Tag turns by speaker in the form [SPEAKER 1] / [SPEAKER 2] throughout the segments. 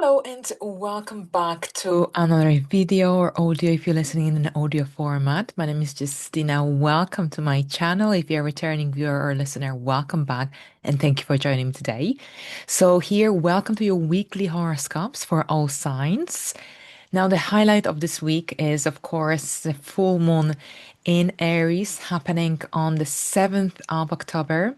[SPEAKER 1] Hello and welcome back to another video or audio if you're listening in an audio format. My name is Justyna. Welcome to my channel. If you're a returning viewer or listener, welcome back and thank you for joining me today. So here, welcome to your weekly horoscopes for all signs. Now, the highlight of this week is, of course, the full moon in Aries happening on the 7th of October.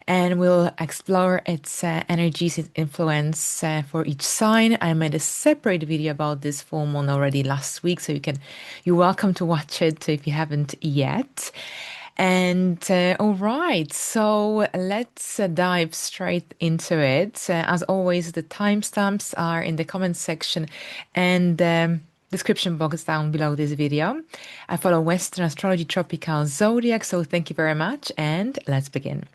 [SPEAKER 1] And we'll explore its energies, its influence for each sign. I made a separate video about this full moon already last week, so you're welcome to watch it if you haven't yet. And all right, so let's dive straight into it. As always, the timestamps are in the comment section and description box down below this video. I follow Western astrology, tropical zodiac, so thank you very much, and let's begin.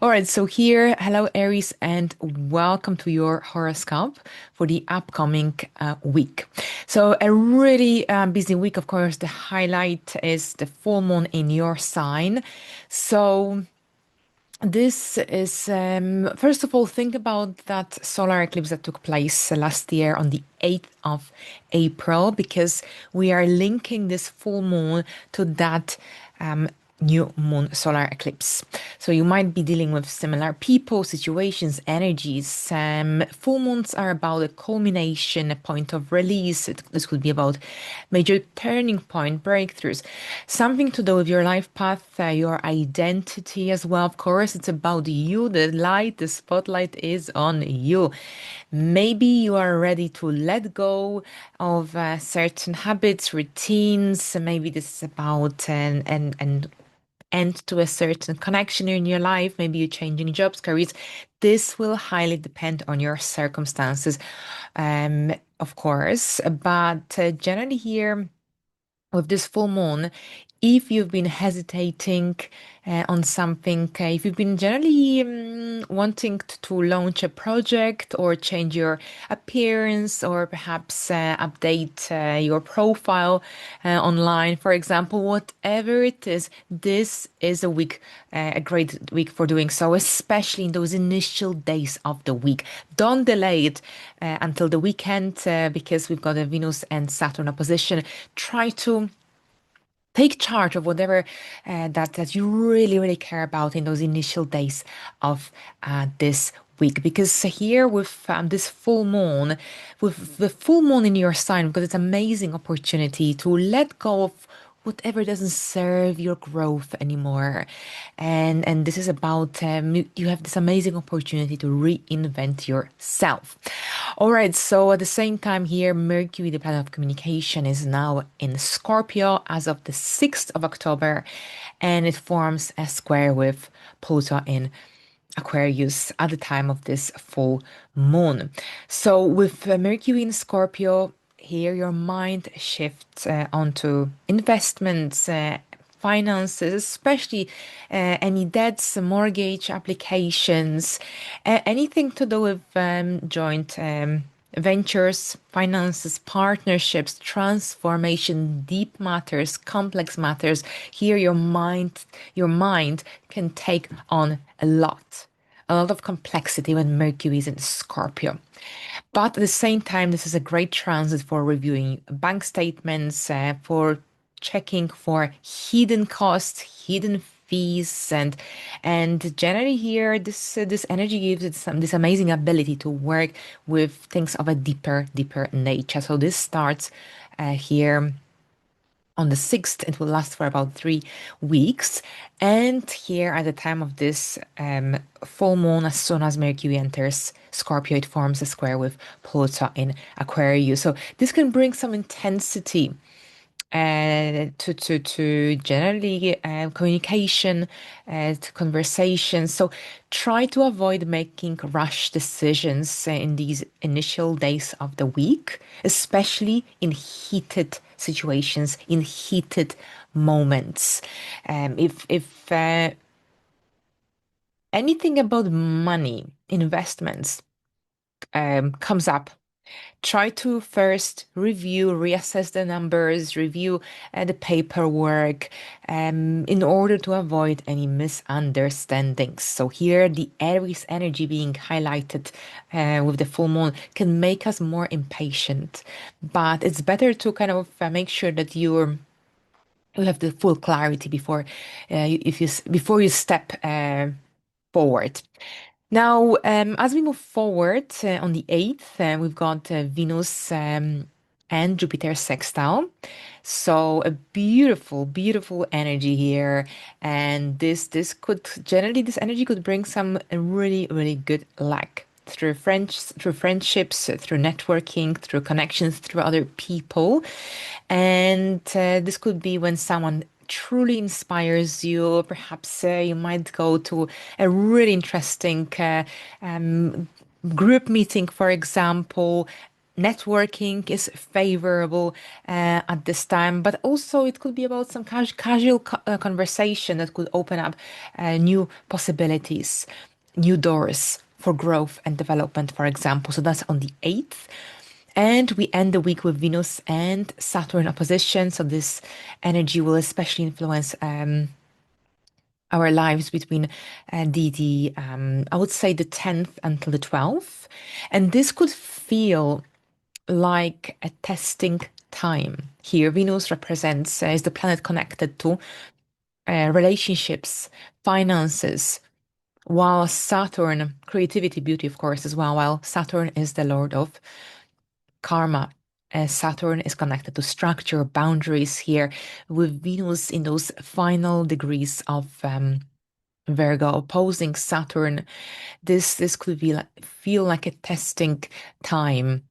[SPEAKER 1] All right, so here, hello Aries, and welcome to your horoscope for the upcoming week. So, a really busy week, of course. The highlight is the full moon in your sign. So, this is, first of all, think about that solar eclipse that took place last year on the 8th of April, because we are linking this full moon to that new moon solar eclipse. So you might be dealing with similar people, situations, energies. Full moons are about a culmination, a point of release. This could be about major turning point, breakthroughs, something to do with your life path, your identity as well. Of course, it's about you. The light, the spotlight is on you. Maybe you are ready to let go of certain habits, routines. Maybe this is about an end to a certain connection in your life. Maybe you're changing jobs, careers. This will highly depend on your circumstances, of course. But generally, here with this full moon, if you've been hesitating on something, if you've been generally wanting to launch a project or change your appearance or perhaps update your profile online, for example, whatever it is, this is a week, a great week for doing so, especially in those initial days of the week. Don't delay it until the weekend because we've got a Venus and Saturn opposition. Try to take charge of whatever that you really care about in those initial days of this week, because here with this full moon, with the full moon in your sign, because it's an amazing opportunity to let go of whatever doesn't serve your growth anymore. And this is about you have this amazing opportunity to reinvent yourself. All right, so at the same time here, Mercury, the planet of communication, is now in Scorpio as of the 6th of October, and it forms a square with Pluto in Aquarius at the time of this full moon. So with Mercury in Scorpio, here your mind shifts onto investments, finances, especially any debts, mortgage applications, anything to do with joint ventures, finances, partnerships, transformation, deep matters, complex matters. Here your mind can take on a lot of complexity when Mercury is in Scorpio. But at the same time, this is a great transit for reviewing bank statements, for checking for hidden costs, hidden fees, and generally here, this energy gives it this amazing ability to work with things of a deeper nature. So this starts here on the 6th. It will last for about 3 weeks. And here at the time of this full moon, as soon as Mercury enters Scorpio, it forms a square with Pluto in Aquarius. So this can bring some intensity to generally communication, to conversation. So try to avoid making rush decisions in these initial days of the week, especially in heated situations, in heated moments. If anything about money, investments comes up, Try to first review, reassess the numbers, review the paperwork in order to avoid any misunderstandings. So, here the Aries energy being highlighted with the full moon can make us more impatient, but it's better to kind of make sure that you have the full clarity before before you step forward. Now, as we move forward on the 8th, we've got Venus and Jupiter sextile. So a beautiful, beautiful energy here. And this energy could bring some really, really good luck through friendships, through networking, through connections, through other people. And this could be when someone truly inspires you. Perhaps you might go to a really interesting group meeting, for example. Networking is favorable at this time, but also it could be about some casual conversation that could open up new possibilities, new doors for growth and development, for example. So that's on the 8th. And we end the week with Venus and Saturn opposition. So this energy will especially influence our lives between I would say the 10th until the 12th. And this could feel like a testing time. Here, Venus represents, is the planet connected to relationships, finances, while Saturn, creativity, beauty, of course, as well, while Saturn is the lord of karma. Saturn is connected to structure, boundaries here, with Venus in those final degrees of Virgo opposing Saturn. This could be feel like a testing time.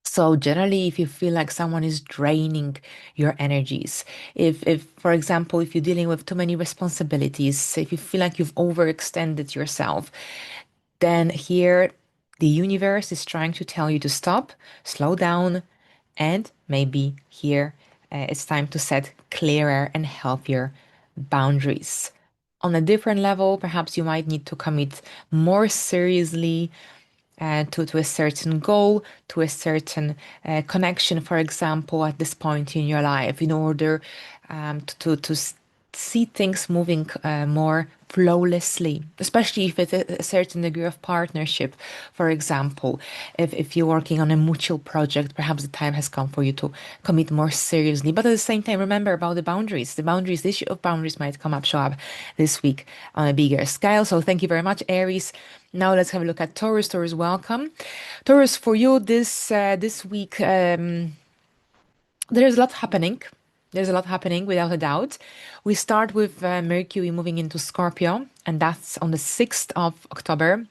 [SPEAKER 1] So generally, if you feel like someone is draining your energies, if for example, if you're dealing with too many responsibilities, if you feel like you've overextended yourself, then here the universe is trying to tell you to stop, slow down, and maybe here it's time to set clearer and healthier boundaries. On a different level, perhaps you might need to commit more seriously to a certain goal, to a certain connection, for example, at this point in your life, in order to see things moving more flawlessly, especially if it's a certain degree of partnership. For example, if you're working on a mutual project, perhaps the time has come for you to commit more seriously. But at the same time, remember about the boundaries. The issue of boundaries might show up this week on a bigger scale. So thank you very much, Aries. Now let's have a look at Taurus. Taurus, welcome. Taurus, for you this week, there's a lot happening. There's a lot happening without a doubt. We start with Mercury moving into Scorpio, and that's on the 6th of October.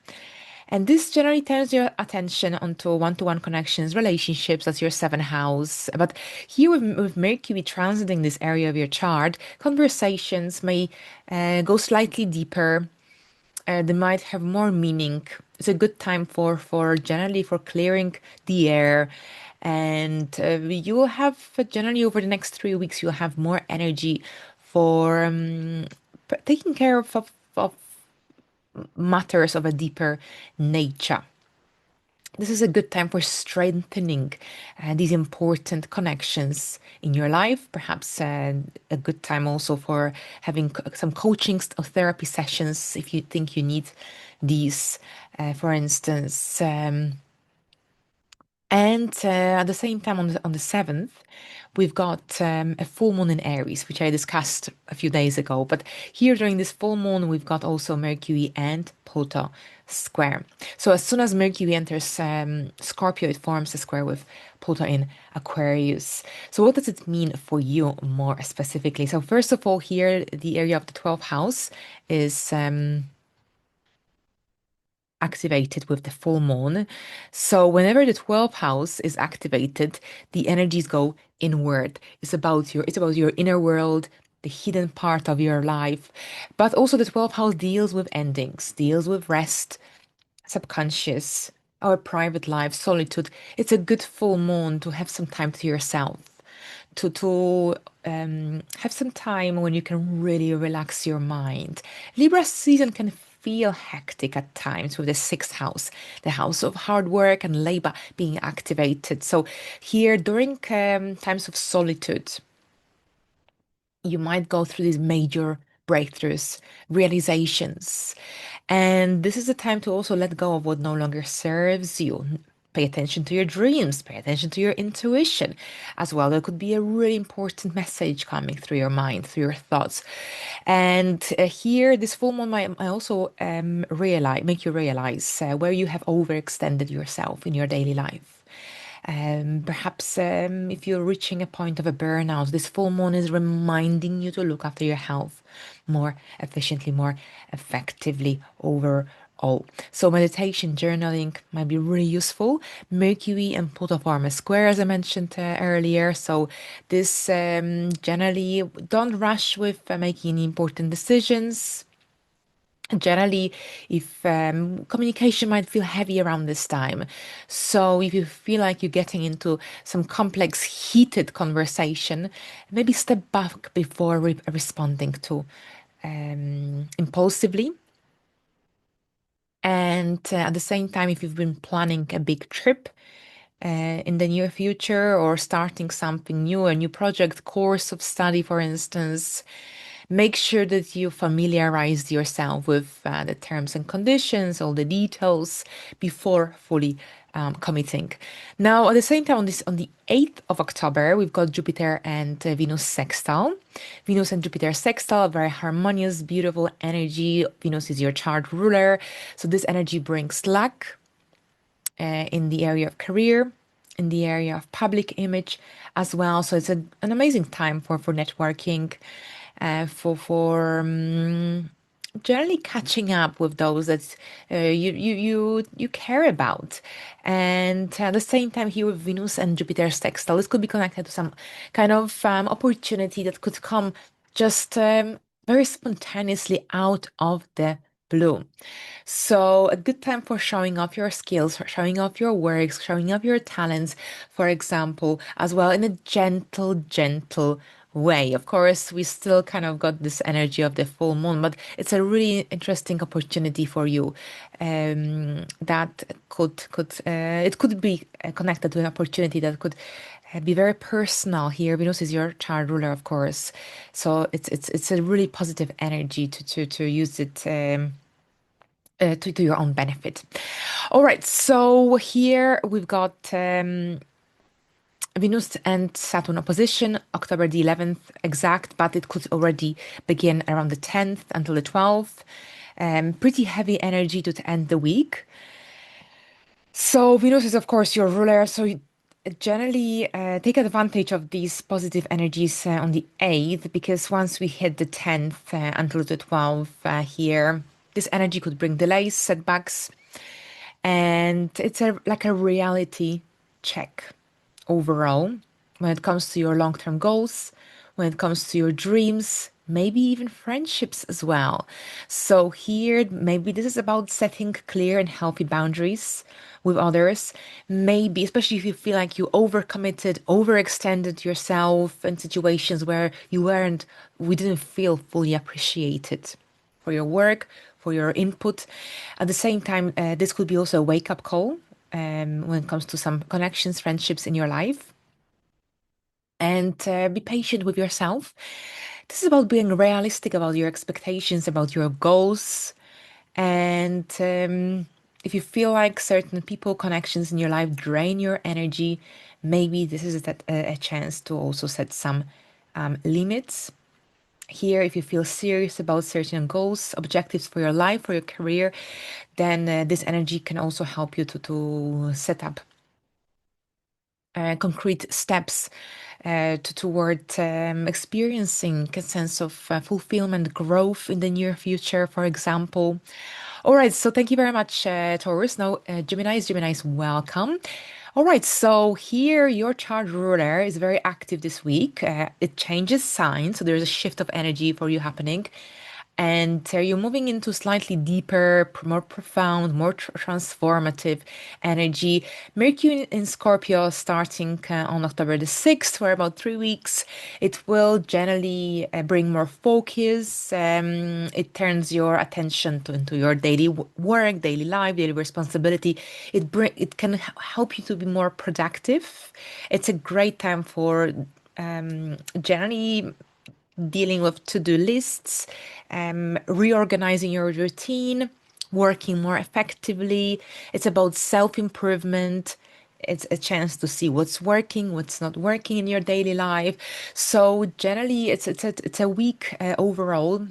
[SPEAKER 1] And this generally turns your attention onto one-to-one connections, relationships, that's your seventh house. But here with Mercury transiting this area of your chart, conversations may go slightly deeper. They might have more meaning. It's a good time for generally for clearing the air, and you will have generally over the next 3 weeks you'll have more energy for taking care of matters of a deeper nature. This is a good time for strengthening these important connections in your life. Perhaps a good time also for having some coaching or therapy sessions if you think you need these, for instance. And at the same time, on the 7th, we've got a full moon in Aries, which I discussed a few days ago. But here during this full moon, we've got also Mercury and Pluto square. So as soon as Mercury enters Scorpio, it forms a square with Pluto in Aquarius. So what does it mean for you more specifically? So first of all, here the area of the 12th house is activated with the full moon. So whenever the 12th house is activated, the energies go inward. It's about your inner world, the hidden part of your life. But also the 12th house deals with endings, deals with rest, subconscious, our private life, solitude. It's a good full moon to have some time to yourself, to have some time when you can really relax your mind. Libra season can feel hectic at times with the sixth house, the house of hard work and labor being activated. So here during times of solitude, you might go through these major breakthroughs, realizations. And this is a time to also let go of what no longer serves you. Pay attention to your dreams, pay attention to your intuition as well. There could be a really important message coming through your mind, through your thoughts. And here, this full moon might also make you realize where you have overextended yourself in your daily life. Perhaps if you're reaching a point of a burnout, this full moon is reminding you to look after your health more efficiently, more effectively overall. So meditation, journaling might be really useful. Mercury and Pluto form a square, as I mentioned earlier. So this generally don't rush with making any important decisions. Generally, if communication might feel heavy around this time. So if you feel like you're getting into some complex, heated conversation, maybe step back before responding to impulsively. And at the same time, if you've been planning a big trip in the near future or starting something new, a new project, course of study, for instance, make sure that you familiarize yourself with the terms and conditions, all the details before fully committing. Now, at the same time, on the 8th of October, we've got Jupiter and Venus sextile. Venus and Jupiter sextile, very harmonious, beautiful energy. Venus is your chart ruler, so this energy brings luck in the area of career, in the area of public image as well. So it's an amazing time for networking, for generally catching up with those that you care about. And at the same time, here with Venus and Jupiter sextile, this could be connected to some kind of opportunity that could come just very spontaneously out of the blue. So, a good time for showing off your skills, for showing off your works, showing off your talents, for example, as well in a gentle way. Of course, we still kind of got this energy of the full moon, but it's a really interesting opportunity for you that it could be connected to an opportunity that could be very personal here. Venus is your child ruler, of course, so it's a really positive energy to use it. To your own benefit. All right, so here we've got Venus and Saturn opposition, October the 11th exact, but it could already begin around the 10th until the 12th. Pretty heavy energy to end the week. So Venus is, of course, your ruler. So you generally take advantage of these positive energies on the 8th, because once we hit the 10th until the 12th here, this energy could bring delays, setbacks, and it's like a reality check overall when it comes to your long-term goals, when it comes to your dreams, maybe even friendships as well. So here, maybe this is about setting clear and healthy boundaries with others. Maybe, especially if you feel like you overcommitted, overextended yourself in situations where we didn't feel fully appreciated for your work, for your input. At the same time, this could be also a wake-up call when it comes to some connections, friendships in your life. And be patient with yourself. This is about being realistic about your expectations, about your goals. And if you feel like certain people, connections in your life drain your energy, maybe this is a chance to also set some limits. Here, if you feel serious about certain goals, objectives for your life, for your career, then this energy can also help you to set up concrete steps toward experiencing a sense of fulfillment, growth in the near future, for example. All right, so thank you very much, Taurus. Now, Gemini's welcome. All right, so here your chart ruler is very active this week. It changes signs, so there's a shift of energy for you happening. and you're moving into slightly deeper, more profound, more transformative energy. Mercury in Scorpio starting on October the 6th for about 3 weeks. It will generally bring more focus. It turns your attention into your daily work, daily life, daily responsibility. It can help you to be more productive. It's a great time for generally dealing with to-do lists, reorganizing your routine, working more effectively. It's about self-improvement. It's a chance to see what's working, what's not working in your daily life. So generally, it's a week overall.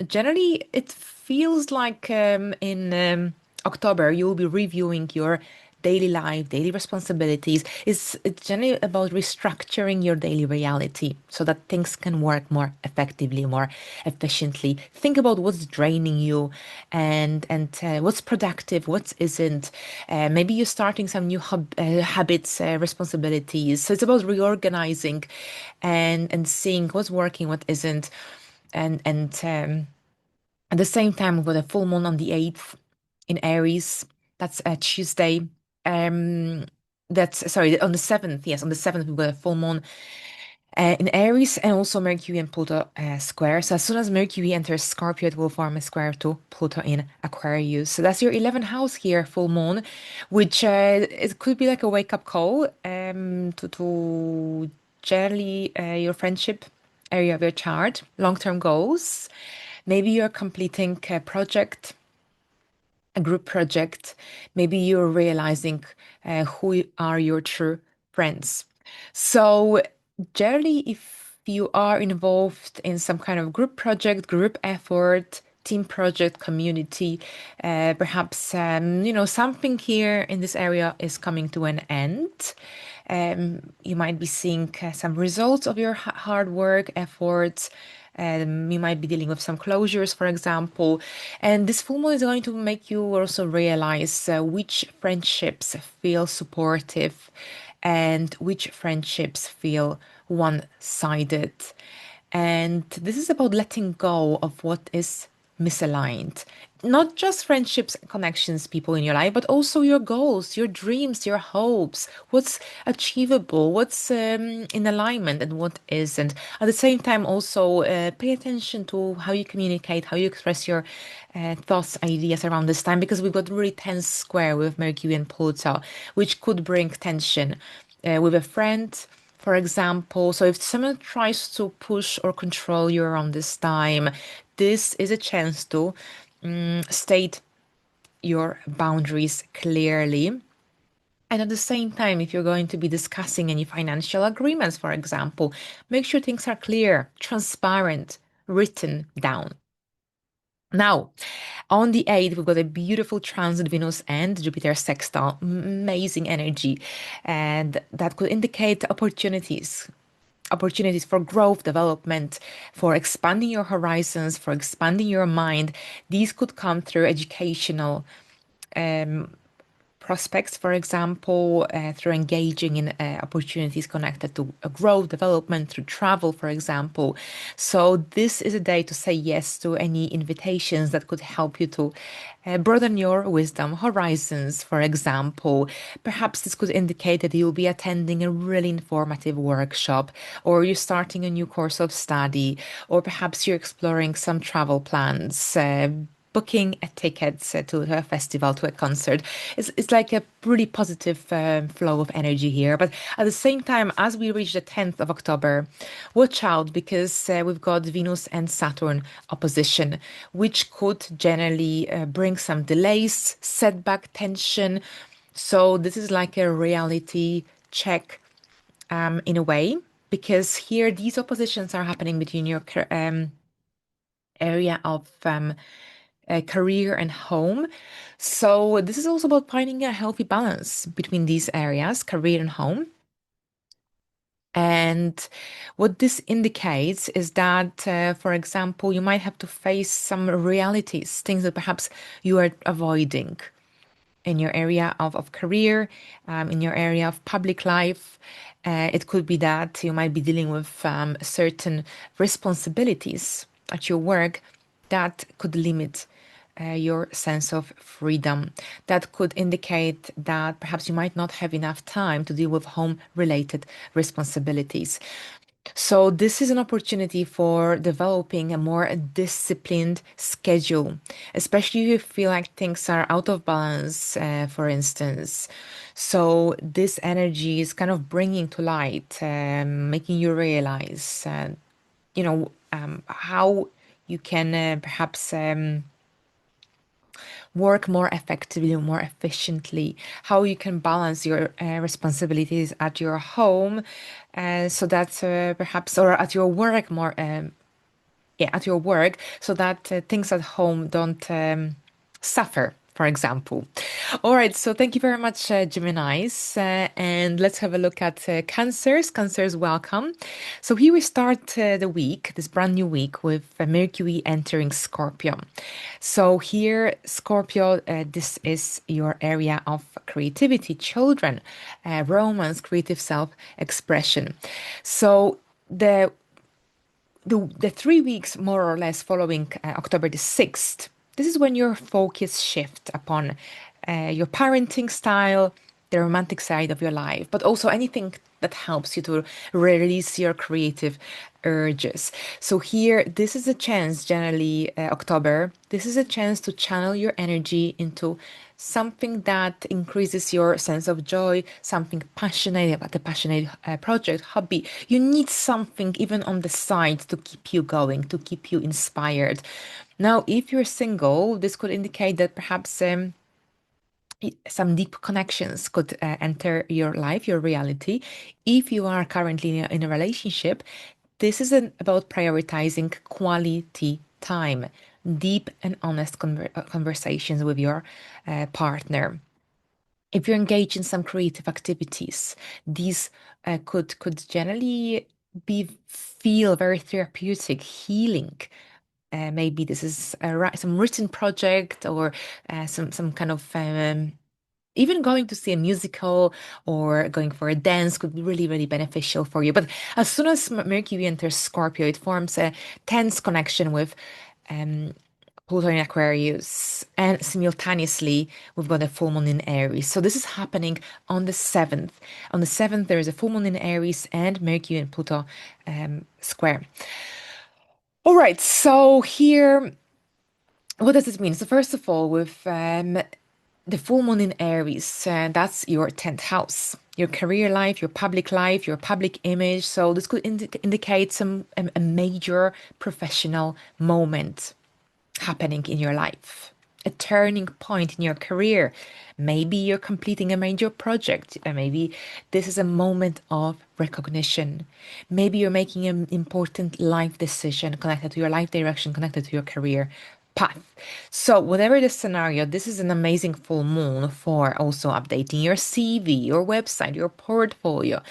[SPEAKER 1] Generally, it feels like in October you'll be reviewing your daily life, daily responsibilities. It's generally about restructuring your daily reality so that things can work more effectively, more efficiently. Think about what's draining you and what's productive, what isn't. Maybe you're starting some new habits, responsibilities. So it's about reorganizing and seeing what's working, what isn't, and at the same time, we've got a full moon on the 8th in Aries. That's a Tuesday. Um, that's sorry, on the 7th. Yes, on the 7th, we've got a full moon in Aries and also Mercury and Pluto square. So as soon as Mercury enters Scorpio, it will form a square to Pluto in Aquarius. So that's your 11th house here, full moon, which it could be like a wake up call to generally your friendship area of your chart, long term goals. Maybe you're completing a group project. Maybe you're realizing who are your true friends. So, generally, if you are involved in some kind of group project, group effort, team project, community, perhaps something here in this area is coming to an end. You might be seeing some results of your hard work, efforts. You might be dealing with some closures, for example. And this full moon is going to make you also realize which friendships feel supportive and which friendships feel one-sided. And this is about letting go of what is misaligned. Not just friendships, connections, people in your life, but also your goals, your dreams, your hopes, what's achievable, what's in alignment and what isn't. At the same time, also pay attention to how you communicate, how you express your thoughts, ideas around this time, because we've got really tense square with Mercury and Pluto, which could bring tension with a friend, for example. So if someone tries to push or control you around this time, this is a chance to state your boundaries clearly. And at the same time, if you're going to be discussing any financial agreements, for example, make sure things are clear, transparent, written down. Now, on the 8th, we've got a beautiful transit Venus and Jupiter sextile, amazing energy. And that could indicate opportunities for growth, development, for expanding your horizons, for expanding your mind. These could come through educational prospects, for example, through engaging in opportunities connected to growth, development, through travel, for example. So, this is a day to say yes to any invitations that could help you to broaden your wisdom horizons, for example. Perhaps this could indicate that you'll be attending a really informative workshop, or you're starting a new course of study, or perhaps you're exploring some travel plans. Booking a ticket to a festival, to a concert. It's like a pretty positive flow of energy here. But at the same time, as we reach the 10th of October, watch out because we've got Venus and Saturn opposition, which could generally bring some delays, setback, tension. So this is like a reality check in a way, because here these oppositions are happening between your area of career and home. So this is also about finding a healthy balance between these areas, career and home. And what this indicates is that, for example, you might have to face some realities, things that perhaps you are avoiding in your area of career, in your area of public life. It could be that you might be dealing with certain responsibilities at your work that could limit your sense of freedom. That could indicate that perhaps you might not have enough time to deal with home related responsibilities. So, this is an opportunity for developing a more disciplined schedule, especially if you feel like things are out of balance, for instance. So, this energy is kind of bringing to light, making you realize, how you can perhaps work more effectively, more efficiently, how you can balance your responsibilities at your home, so that perhaps, or at your work more, yeah, at your work, so that things at home don't suffer, for example. All right, so thank you very much, Geminis. And let's have a look at Cancers. Cancers, welcome. So here we start the week, this brand new week, with Mercury entering Scorpio. So here, Scorpio, this is your area of creativity, children, romance, creative self-expression. So the 3 weeks more or less following October the 6th, this is when your focus shift upon your parenting style, the romantic side of your life, but also anything that helps you to release your creative urges. So here, this is a chance, generally October, this is a chance to channel your energy into something that increases your sense of joy, something passionate about the passionate project, hobby. You need something even on the side to keep you going, to keep you inspired. Now, if you're single, this could indicate that perhaps some deep connections could enter your life, your reality. If you are currently in a relationship, this is about prioritizing quality time, deep and honest conversations with your partner. If you're engaged in some creative activities, these could generally be feel very therapeutic, healing. Maybe this is some written project or some kind of even going to see a musical or going for a dance could be really, really beneficial for you. But as soon as Mercury enters Scorpio, it forms a tense connection with um, Pluto in Aquarius, and simultaneously, we've got a full moon in Aries. So this is happening on the 7th. On the 7th, there is a full moon in Aries and Mercury and Pluto square. All right, so here, what does it mean? So first of all, with the full moon in Aries, that's your 10th house, your career life, your public image. So this could indicate some a major professional moment happening in your life, a turning point in your career. Maybe you're completing a major project, and maybe this is a moment of recognition. Maybe you're making an important life decision connected to your life direction, connected to your career path. So, whatever the scenario, this is an amazing full moon for also updating your CV, your website, your portfolio.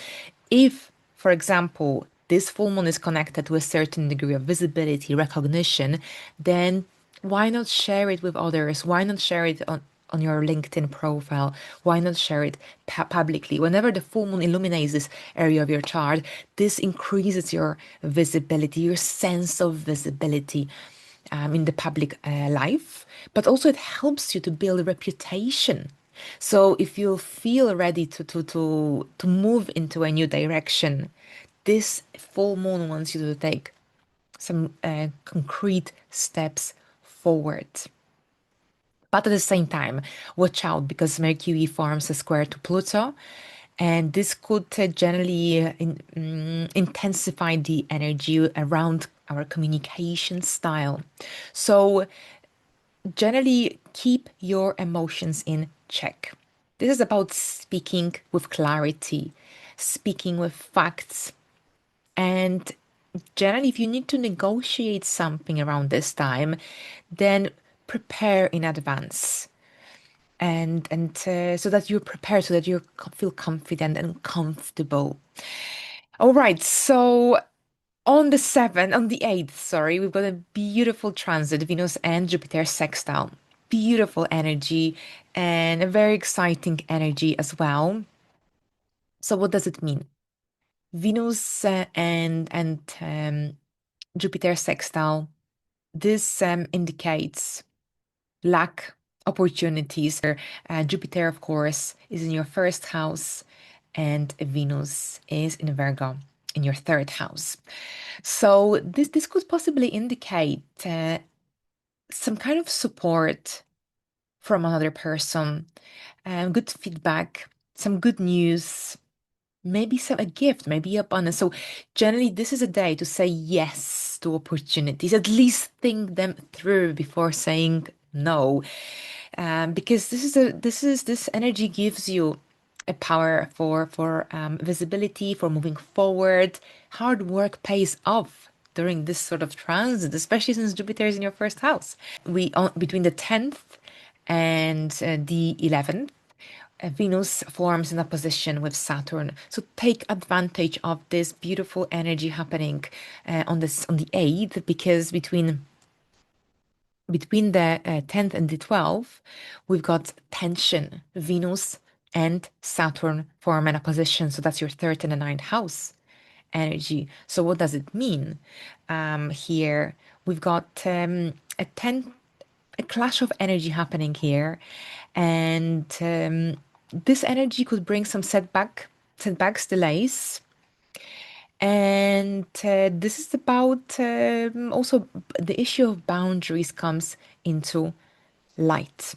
[SPEAKER 1] If, for example, this full moon is connected to a certain degree of visibility, recognition, then why not share it with others? Why not share it on your LinkedIn profile? Why not share it publicly? Whenever the full moon illuminates this area of your chart, this increases your visibility, your sense of visibility in the public life, but also it helps you to build a reputation. So if you feel ready to move into a new direction, this full moon wants you to take some concrete steps forward. But at the same time, watch out because Mercury forms a square to Pluto, and this could generally intensify the energy around our communication style. So, generally, keep your emotions in check. This is about speaking with clarity, speaking with facts, and generally, if you need to negotiate something around this time, then prepare in advance and so that you're prepared, so that you feel confident and comfortable. All right, so on the 7th, on the 8th, sorry, we've got a beautiful transit, Venus and Jupiter sextile. Beautiful energy and a very exciting energy as well. So what does it mean? Venus and Jupiter sextile This indicates lack opportunities. Jupiter, of course, is in your first house, and Venus is in Virgo in your third house. So this could possibly indicate some kind of support from another person, good feedback, some good news, maybe some a gift, maybe a bonus. So generally, this is a day to say yes to opportunities. At least think them through before saying no, because this energy gives you a power for visibility, for moving forward. Hard work pays off during this sort of transit, especially since Jupiter is in your first house. We between the 10th and the 11th, Venus forms in a position with Saturn. So take advantage of this beautiful energy happening on the 8th, because between the 10th and the 12th, we've got tension. Venus and Saturn form in a position. So that's your third and the ninth house energy. So what does it mean? Here we've got a clash of energy happening here, and this energy could bring some setbacks, delays, and this is about also the issue of boundaries comes into light.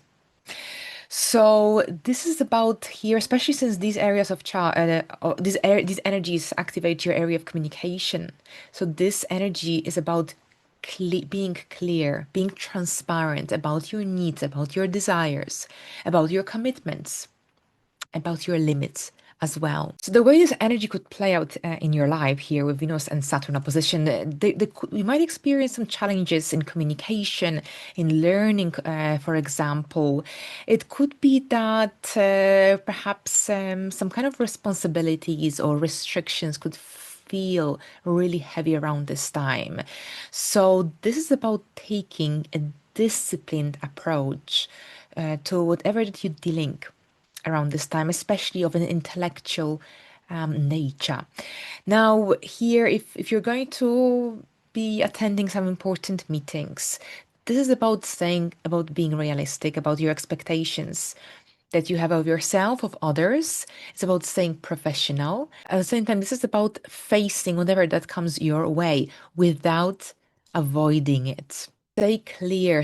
[SPEAKER 1] So this is about here, especially since these areas of these energies activate your area of communication. So this energy is about being clear, being transparent about your needs, about your desires, about your commitments, about your limits as well. So the way this energy could play out in your life here with Venus and Saturn opposition, we might experience some challenges in communication, in learning, for example. It could be that perhaps some kind of responsibilities or restrictions could feel really heavy around this time. So this is about taking a disciplined approach to whatever that you're dealing around this time, especially of an intellectual nature. Now, here, if you're going to be attending some important meetings, this is about saying, about being realistic, about your expectations that you have of yourself, of others. It's about staying professional. At the same time, this is about facing whatever that comes your way without avoiding it. Stay clear,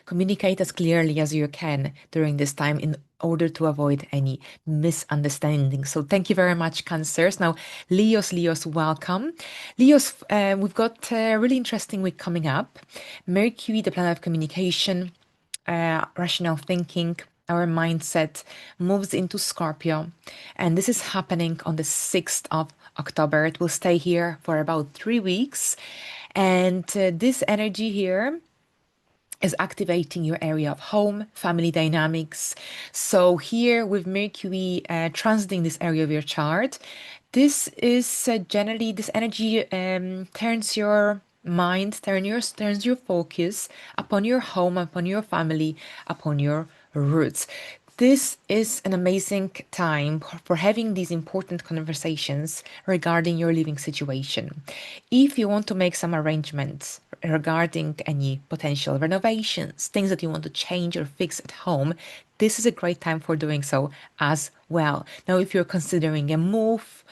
[SPEAKER 1] communicate as clearly as you can during this time in order to avoid any misunderstandings. So thank you very much, Cancers. Now, Leos, welcome. Leos, we've got a really interesting week coming up. Mercury, the planet of communication, rational thinking, our mindset moves into Scorpio. And this is happening on the 6th of October. It will stay here for about 3 weeks. And this energy here is activating your area of home, family dynamics. So here with Mercury transiting this area of your chart, this is generally this energy turns your mind, turns your focus upon your home, upon your family, upon your roots. This is an amazing time for having these important conversations regarding your living situation. If you want to make some arrangements regarding any potential renovations, things that you want to change or fix at home, this is a great time for doing so as well. Now, if you're considering a move,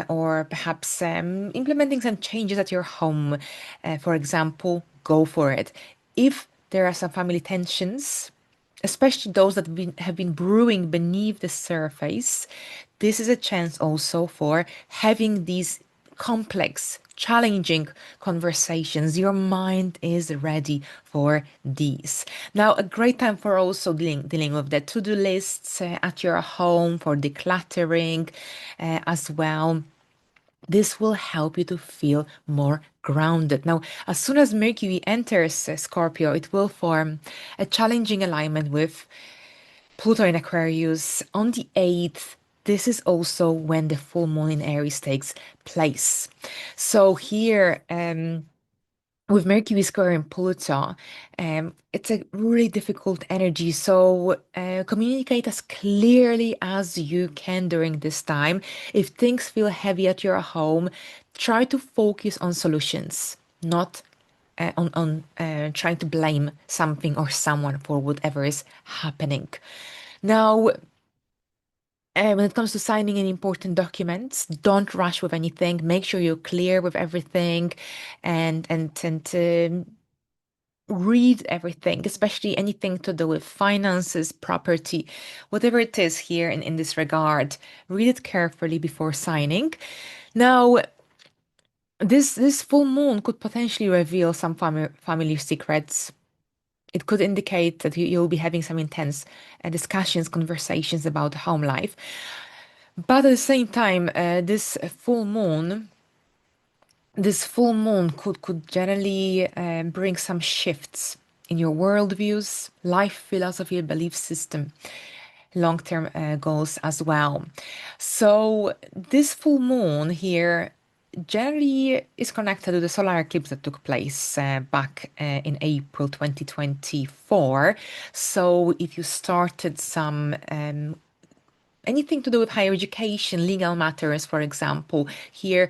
[SPEAKER 1] or perhaps implementing some changes at your home, for example, go for it. If there are some family tensions, especially those that have been brewing beneath the surface, this is a chance also for having these complex, challenging conversations. Your mind is ready for these. Now, a great time for also dealing with the to-do lists at your home, for decluttering as well. This will help you to feel more grounded. Now, as soon as Mercury enters Scorpio, it will form a challenging alignment with Pluto in Aquarius on the 8th. This is also when the full moon in Aries takes place. So here, with Mercury squaring Pluto, it's a really difficult energy. So communicate as clearly as you can during this time. If things feel heavy at your home, try to focus on solutions, not trying to blame something or someone for whatever is happening. Now, when it comes to signing any important documents, don't rush with anything. Make sure you're clear with everything, and read everything, especially anything to do with finances, property, whatever it is here in this regard. Read it carefully before signing. Now, this full moon could potentially reveal some family secrets. It could indicate that you'll be having some intense discussions, conversations about home life. But at the same time, this full moon could generally bring some shifts in your worldviews, life philosophy, belief system, long-term goals as well. So this full moon here generally is connected to the solar eclipse that took place back in April 2024. So if you started some anything to do with higher education, legal matters, for example, here,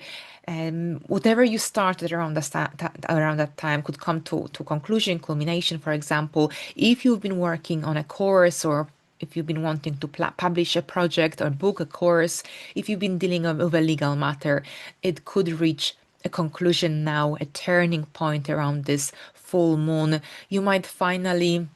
[SPEAKER 1] whatever you started around that time could come to conclusion, culmination. For example, if you've been working on a course, or if you've been wanting to publish a project or book a course, if you've been dealing with a legal matter, it could reach a conclusion now, a turning point around this full moon. You might finally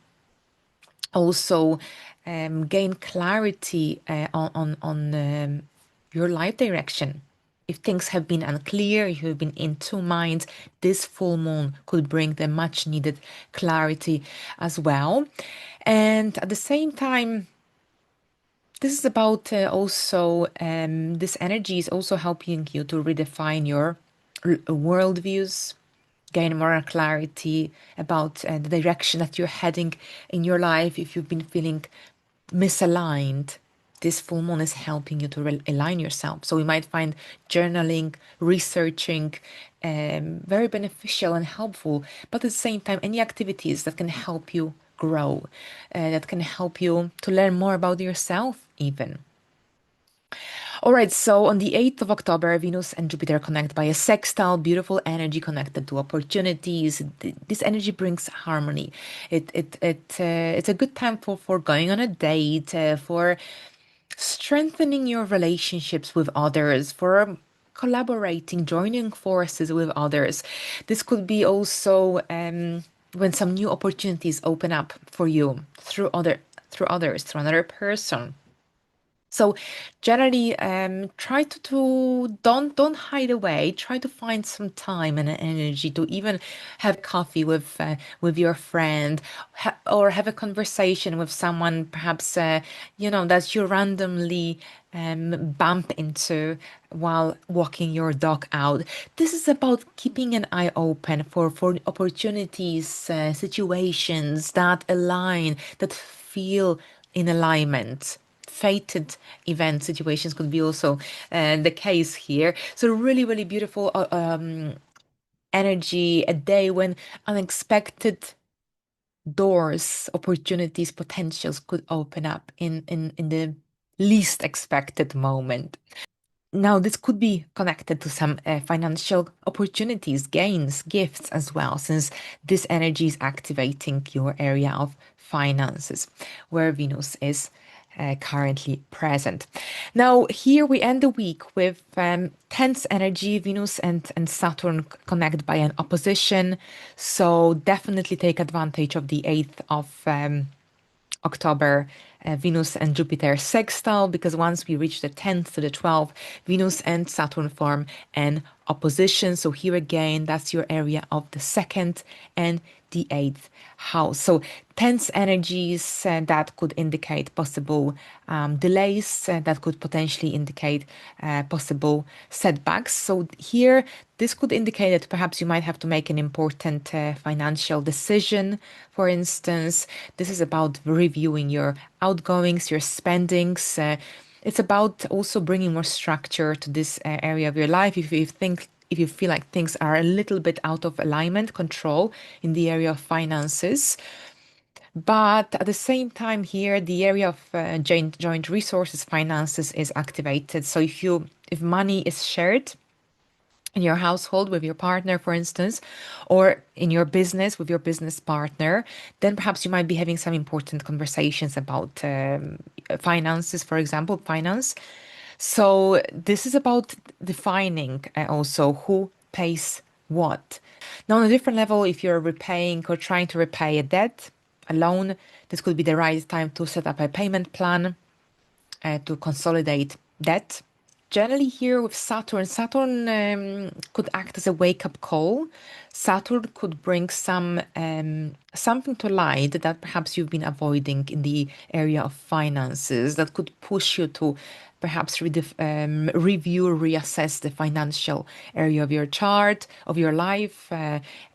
[SPEAKER 1] also gain clarity on your life direction. If things have been unclear, if you've been in two minds, this full moon could bring the much needed clarity as well. And at the same time, this is about also, this energy is also helping you to redefine your worldviews, gain more clarity about the direction that you're heading in your life. If you've been feeling misaligned, this full moon is helping you to align yourself. So you might find journaling, researching very beneficial and helpful, but at the same time, any activities that can help you grow, that can help you to learn more about yourself, even. All right, so on the 8th of October, Venus and Jupiter connect by a sextile, beautiful energy connected to opportunities. This energy brings harmony. It's a good time for going on a date, for strengthening your relationships with others, for collaborating, joining forces with others. This could be also when some new opportunities open up for you through another person. So generally, try to don't hide away. Try to find some time and energy to even have coffee with your friend, or have a conversation with someone, perhaps that you randomly bump into while walking your dog out. This is about keeping an eye open for opportunities, situations that align, that feel in alignment. Fated event situations could be also the case here. So really, really beautiful energy, a day when unexpected doors, opportunities, potentials could open up in the least expected moment. Now, this could be connected to some financial opportunities, gains, gifts as well, since this energy is activating your area of finances, where Venus is currently present. Now, here we end the week with tense energy. Venus and Saturn connect by an opposition. So definitely take advantage of the 8th of October, Venus and Jupiter sextile, because once we reach the 10th to the 12th, Venus and Saturn form an opposition. So here again, that's your area of the second and the eighth house. So tense energies that could indicate possible delays, that could potentially indicate possible setbacks. So here, this could indicate that perhaps you might have to make an important financial decision. For instance, this is about reviewing your outgoings, your spendings. It's about also bringing more structure to this area of your life. If you feel like things are a little bit out of alignment, control in the area of finances. But at the same time here, the area of joint resources, finances is activated. So if money is shared, in your household with your partner, for instance, or in your business with your business partner, then perhaps you might be having some important conversations about finances, for example, finance. So this is about defining also who pays what. Now, on a different level, if you're repaying or trying to repay a debt, a loan, this could be the right time to set up a payment plan to consolidate debt. Generally, here with Saturn, Saturn could act as a wake-up call. Saturn could bring something to light that perhaps you've been avoiding in the area of finances. That could push you to perhaps review, reassess the financial area of your chart, of your life,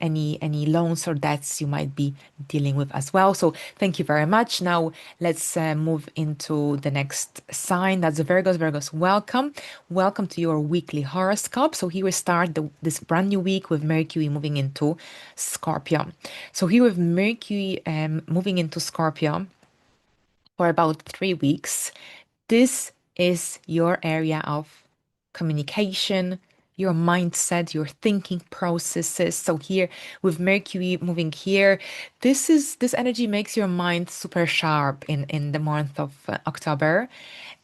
[SPEAKER 1] any loans or debts you might be dealing with as well. So thank you very much. Now let's move into the next sign. That's Virgos. Virgos, welcome. Welcome to your weekly horoscope. So here we start this brand new week with Mercury moving into Scorpio. So here with Mercury moving into Scorpio for about 3 weeks, this is your area of communication, your mindset, your thinking processes. So here with Mercury moving here, this energy makes your mind super sharp in the month of October.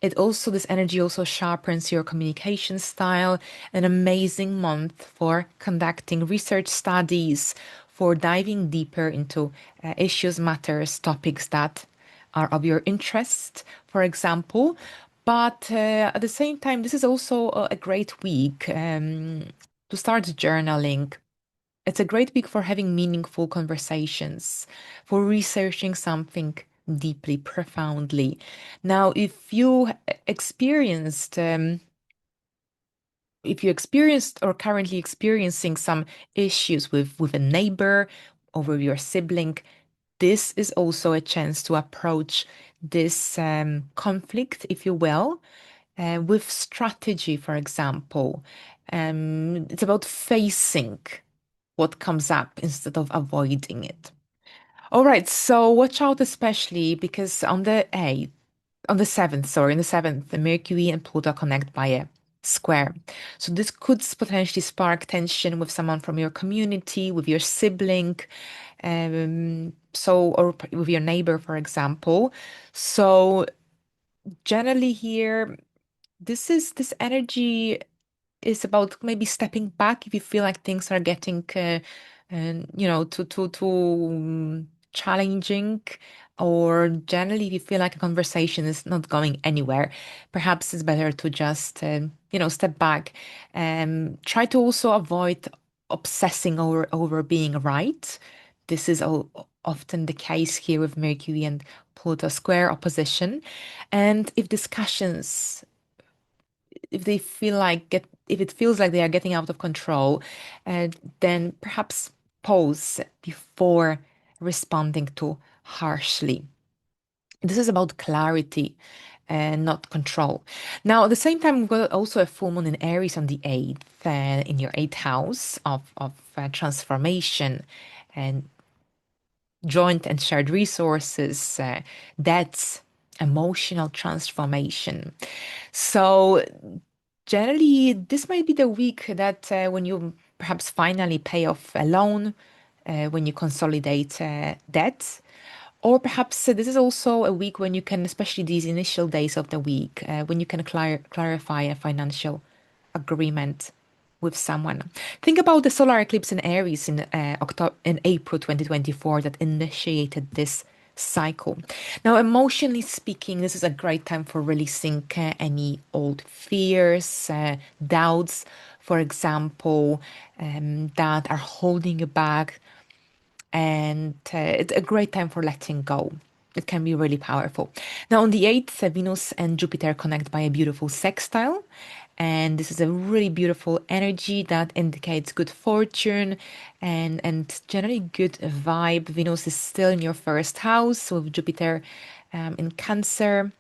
[SPEAKER 1] This energy also sharpens your communication style. An amazing month for conducting research studies, for diving deeper into issues, matters, topics that are of your interest, for example. But at the same time, this is also a great week to start journaling. It's a great week for having meaningful conversations, for researching something deeply, profoundly. Now, if you experienced or currently experiencing some issues with a neighbor or with your sibling, this is also a chance to approach this conflict, if you will, with strategy, for example. It's about facing what comes up instead of avoiding it. All right, so watch out, especially because on the 7th, sorry, on the 7th, the Mercury and Pluto connect by a square. So this could potentially spark tension with someone from your community, with your sibling, or with your neighbor, for example. So generally here, this energy is about maybe stepping back if you feel like things are getting, too challenging, or generally if you feel like a conversation is not going anywhere, perhaps it's better to just, step back and try to also avoid obsessing over being right. This is often the case here with Mercury and Pluto square opposition. And if it feels like they are getting out of control, then perhaps pause before responding too harshly. This is about clarity and not control. Now, at the same time, we've got also a full moon in Aries on the 8th, in your 8th house of transformation and joint and shared resources, debts, emotional transformation. So generally, this might be the week that when you perhaps finally pay off a loan, when you consolidate debt, or perhaps this is also a week when you can, especially these initial days of the week, when you can clarify a financial agreement with someone. Think about the solar eclipse in Aries in April 2024 that initiated this cycle. Now, emotionally speaking, this is a great time for releasing any old fears, doubts, for example, that are holding you back, and it's a great time for letting go. It can be really powerful. Now, on the 8th, Venus and Jupiter connect by a beautiful sextile. And this is a really beautiful energy that indicates good fortune and generally good vibe. Venus is still in your first house with Jupiter in Cancer.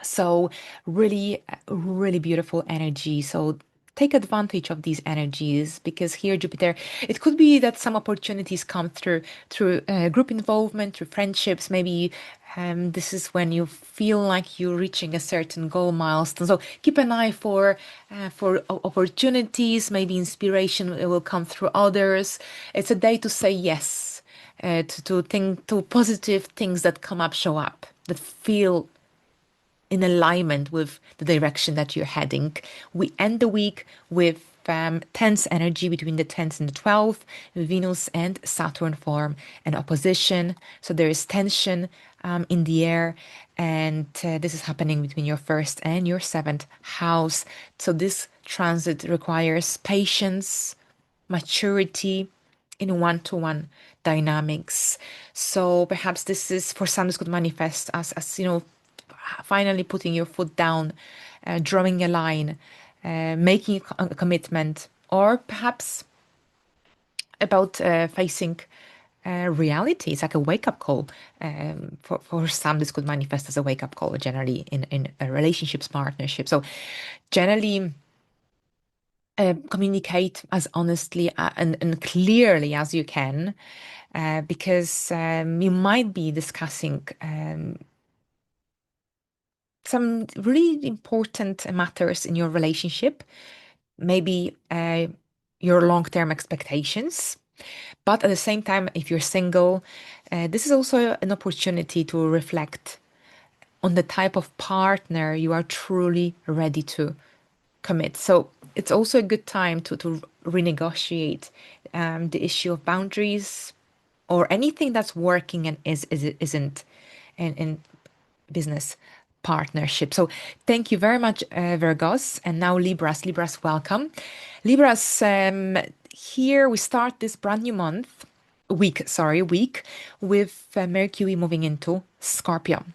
[SPEAKER 1] So really, really beautiful energy. So take advantage of these energies, because here Jupiter, it could be that some opportunities come through group involvement, through friendships. Maybe this is when you feel like you're reaching a certain goal milestone. So keep an eye for opportunities. Maybe inspiration will come through others. It's a day to say yes, to think to positive things that come up, show up, that feel in alignment with the direction that you're heading. We end the week with tense energy between the 10th and the 12th. Venus and Saturn form an opposition. So there is tension in the air. And this is happening between your first and your seventh house. So this transit requires patience, maturity in one-to-one dynamics. So perhaps this is, for some, this could manifest as finally putting your foot down, drawing a line, making a commitment, or perhaps about facing reality. It's like a wake-up call. For some, this could manifest as a wake-up call, generally in relationships, partnerships. So generally, communicate as honestly and clearly as you can, because you might be discussing some really important matters in your relationship, maybe your long-term expectations. But at the same time, if you're single, this is also an opportunity to reflect on the type of partner you are truly ready to commit. So it's also a good time to renegotiate the issue of boundaries or anything that's working and isn't in business partnership. So thank you very much, Virgos. And now Libras. Libras, welcome. Libras, here we start this brand new week with Mercury moving into Scorpio.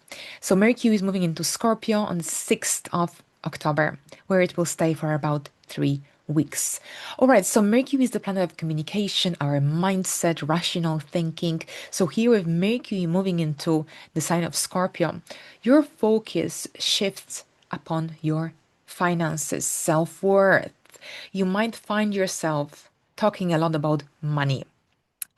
[SPEAKER 1] So Mercury is moving into Scorpio on the 6th of October, where it will stay for about 3 weeks. All right, so Mercury is the planet of communication, our mindset, rational thinking. So here with Mercury moving into the sign of Scorpio, your focus shifts upon your finances, self-worth. You might find yourself talking a lot about money,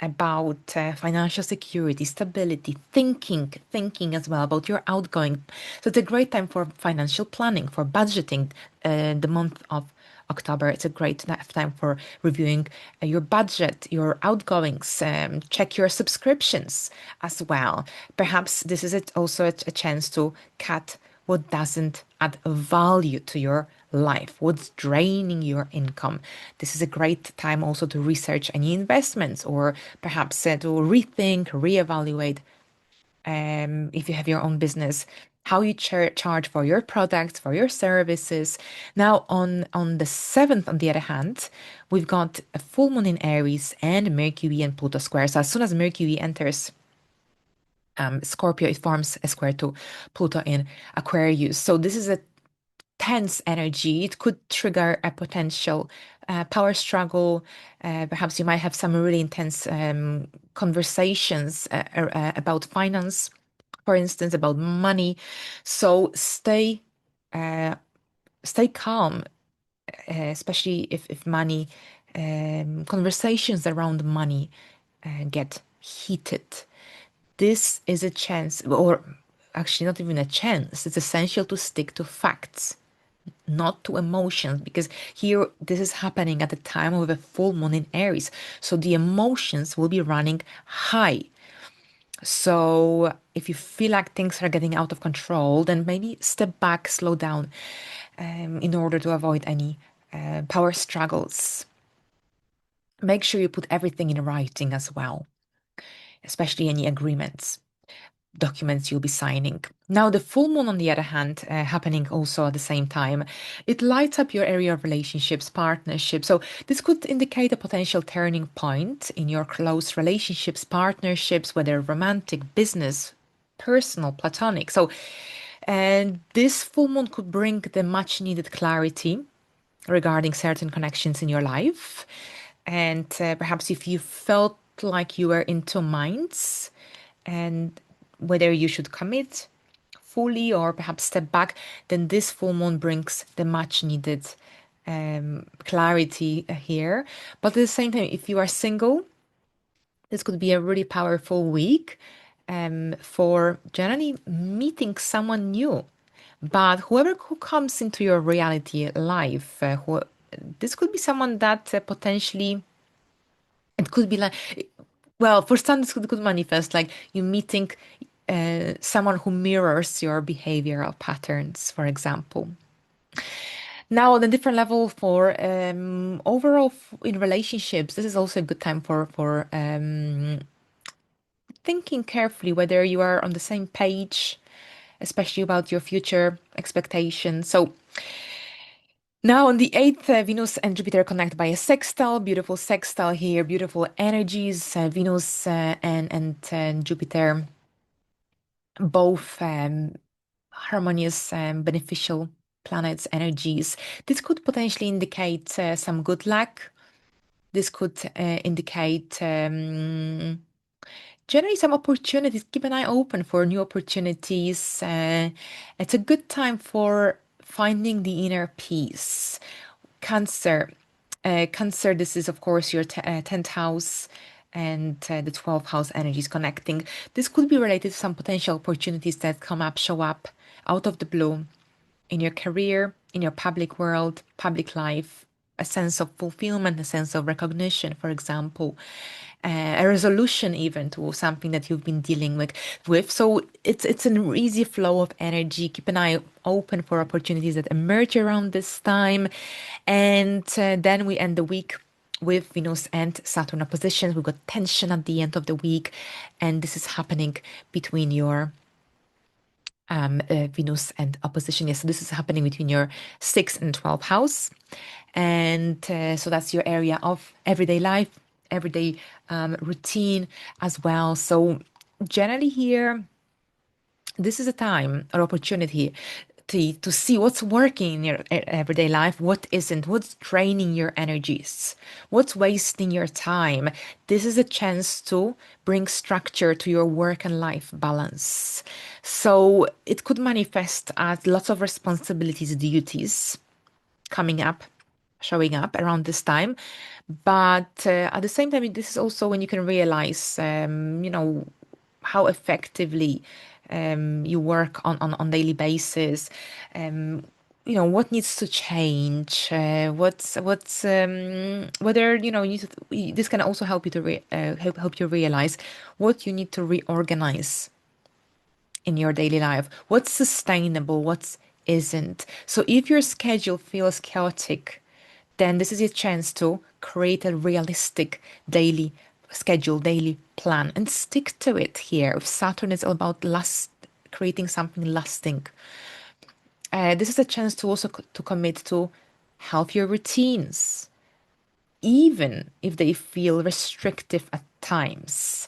[SPEAKER 1] about financial security, stability, thinking as well about your outgoing. So it's a great time for financial planning, for budgeting. The month of October, it's a great time for reviewing your budget, your outgoings, check your subscriptions as well. Perhaps this is also a chance to cut what doesn't add value to your life, what's draining your income. This is a great time also to research any investments, or perhaps to rethink, reevaluate, if you have your own business, how you charge for your products, for your services. Now, on the 7th, on the other hand, we've got a full moon in Aries and Mercury and Pluto square. So as soon as Mercury enters Scorpio, it forms a square to Pluto in Aquarius. So this is a tense energy. It could trigger a potential power struggle. Perhaps you might have some really intense conversations about finance, for instance, about money. So stay calm, especially if money conversations around money get heated. This is a chance, or actually not even a chance. It's essential to stick to facts, not to emotions, because here this is happening at the time of a full moon in Aries. So the emotions will be running high. So if you feel like things are getting out of control, then maybe step back, slow down, in order to avoid any power struggles. Make sure you put everything in writing as well, especially any agreements, documents you'll be signing. Now, the full moon, on the other hand, happening also at the same time, it lights up your area of relationships, partnerships. So this could indicate a potential turning point in your close relationships, partnerships, whether romantic, business, personal, platonic. So, and this full moon could bring the much needed clarity regarding certain connections in your life. And perhaps if you felt like you were in two minds, and whether you should commit fully or perhaps step back, then this full moon brings the much needed clarity here. But at the same time, if you are single, this could be a really powerful week for generally meeting someone new. But whoever who comes into your reality life, this could be someone that potentially it could be like, well, for some this could manifest like you meeting someone who mirrors your behavioral patterns, for example. Now, on a different level for overall in relationships, this is also a good time for thinking carefully whether you are on the same page, especially about your future expectations. So now on the 8th, Venus and Jupiter connect by a sextile, beautiful sextile here, beautiful energies, Venus and Jupiter, both harmonious, beneficial planets, energies. This could potentially indicate some good luck. This could indicate generally some opportunities. Keep an eye open for new opportunities. It's a good time for finding the inner peace. Cancer. Cancer, this is, of course, your 10th house and the 12th house energies connecting. This could be related to some potential opportunities that come up, show up out of the blue in your career, in your public world, public life, a sense of fulfillment, a sense of recognition, for example, a resolution even to something that you've been dealing with. So it's an easy flow of energy. Keep an eye open for opportunities that emerge around this time. And then we end the week with Venus and Saturn oppositions. We've got tension at the end of the week, and this is happening between your Venus and opposition. Yes, so this is happening between your 6th and 12th house. And so that's your area of everyday life, everyday routine as well. So generally here, this is a time or opportunity to see what's working in your everyday life, what isn't, what's draining your energies, what's wasting your time. This is a chance to bring structure to your work and life balance. So it could manifest as lots of responsibilities, duties coming up, showing up around this time. But at the same time, this is also when you can realize, how effectively you work on daily basis. What needs to change, what's whether this can also help you to help you realize what you need to reorganize in your daily life, what's sustainable, what isn't. So if your schedule feels chaotic, then this is your chance to create a realistic daily schedule, daily plan, and stick to it here. If Saturn is all about creating something lasting, this is a chance to also to commit to healthier routines, even if they feel restrictive at times.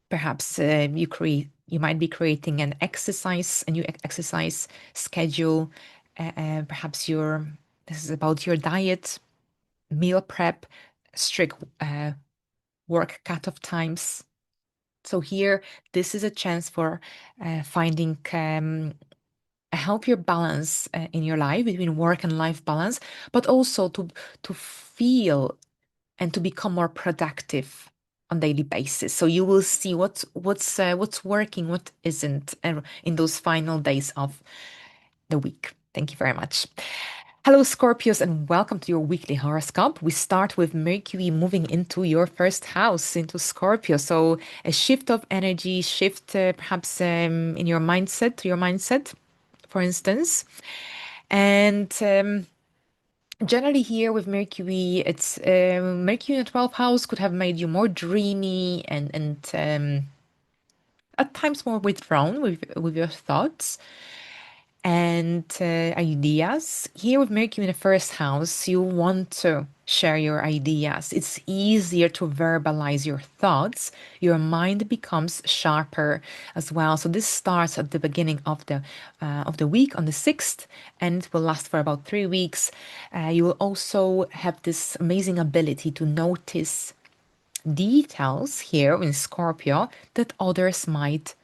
[SPEAKER 1] Perhaps you might be creating a new exercise schedule. Perhaps this is about your diet, meal prep, strict work cutoff times. So here, this is a chance for finding a healthier balance in your life between work and life balance, but also to feel and to become more productive on daily basis. So you will see what's working, what isn't in those final days of the week. Thank you very much. Hello, Scorpios, and welcome to your weekly horoscope. We start with Mercury moving into your first house, into Scorpio. So a shift of energy, shift perhaps in your mindset, to your mindset, for instance. And generally here with Mercury, it's Mercury in the 12th house could have made you more dreamy and at times more withdrawn with your thoughts and ideas. Here with Mercury in the first house, you want to share your ideas. It's easier to verbalize your thoughts. Your mind becomes sharper as well. So this starts at the beginning of the week on the 6th, and it will last for about 3 weeks. You will also have this amazing ability to notice details here in Scorpio that others might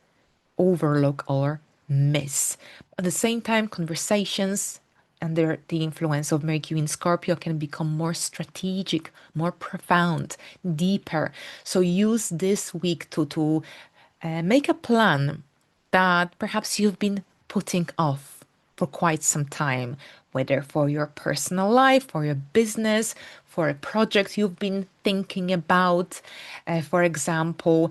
[SPEAKER 1] overlook or miss. At the same time, conversations under the influence of Mercury in Scorpio can become more strategic, more profound, deeper. So use this week to make a plan that perhaps you've been putting off for quite some time, whether for your personal life, for your business, for a project you've been thinking about, for example.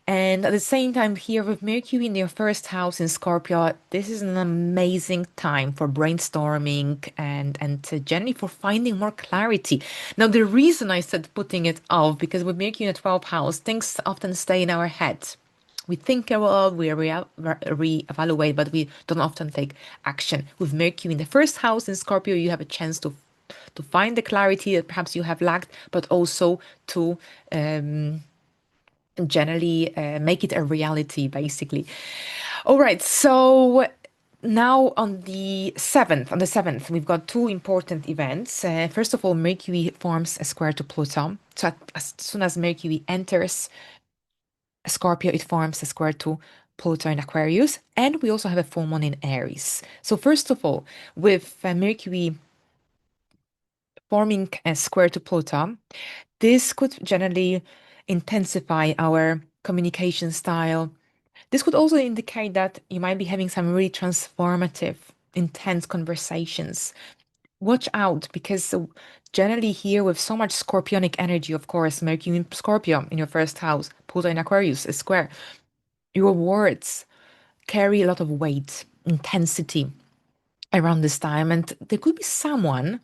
[SPEAKER 1] And at the same time, here with Mercury in your first house in Scorpio, this is an amazing time for brainstorming and generally for finding more clarity. Now, the reason I said putting it off, because with Mercury in the 12th house, things often stay in our head. We think a lot, we re-evaluate, but we don't often take action. With Mercury in the first house in Scorpio, you have a chance to find the clarity that perhaps you have lacked, but also to generally make it a reality, basically. All right, so now on the 7th, we've got two important events. First of all, Mercury forms a square to Pluto. So as soon as Mercury enters Scorpio, it forms a square to Pluto in Aquarius, and we also have a full moon in Aries. So first of all, with Mercury forming a square to Pluto, this could generally intensify our communication style. This could also indicate that you might be having some really transformative, intense conversations. Watch out, because generally here with so much scorpionic energy, of course, Mercury in Scorpio in your first house, Pluto in Aquarius is square. Your words carry a lot of weight, intensity around this time, and there could be someone,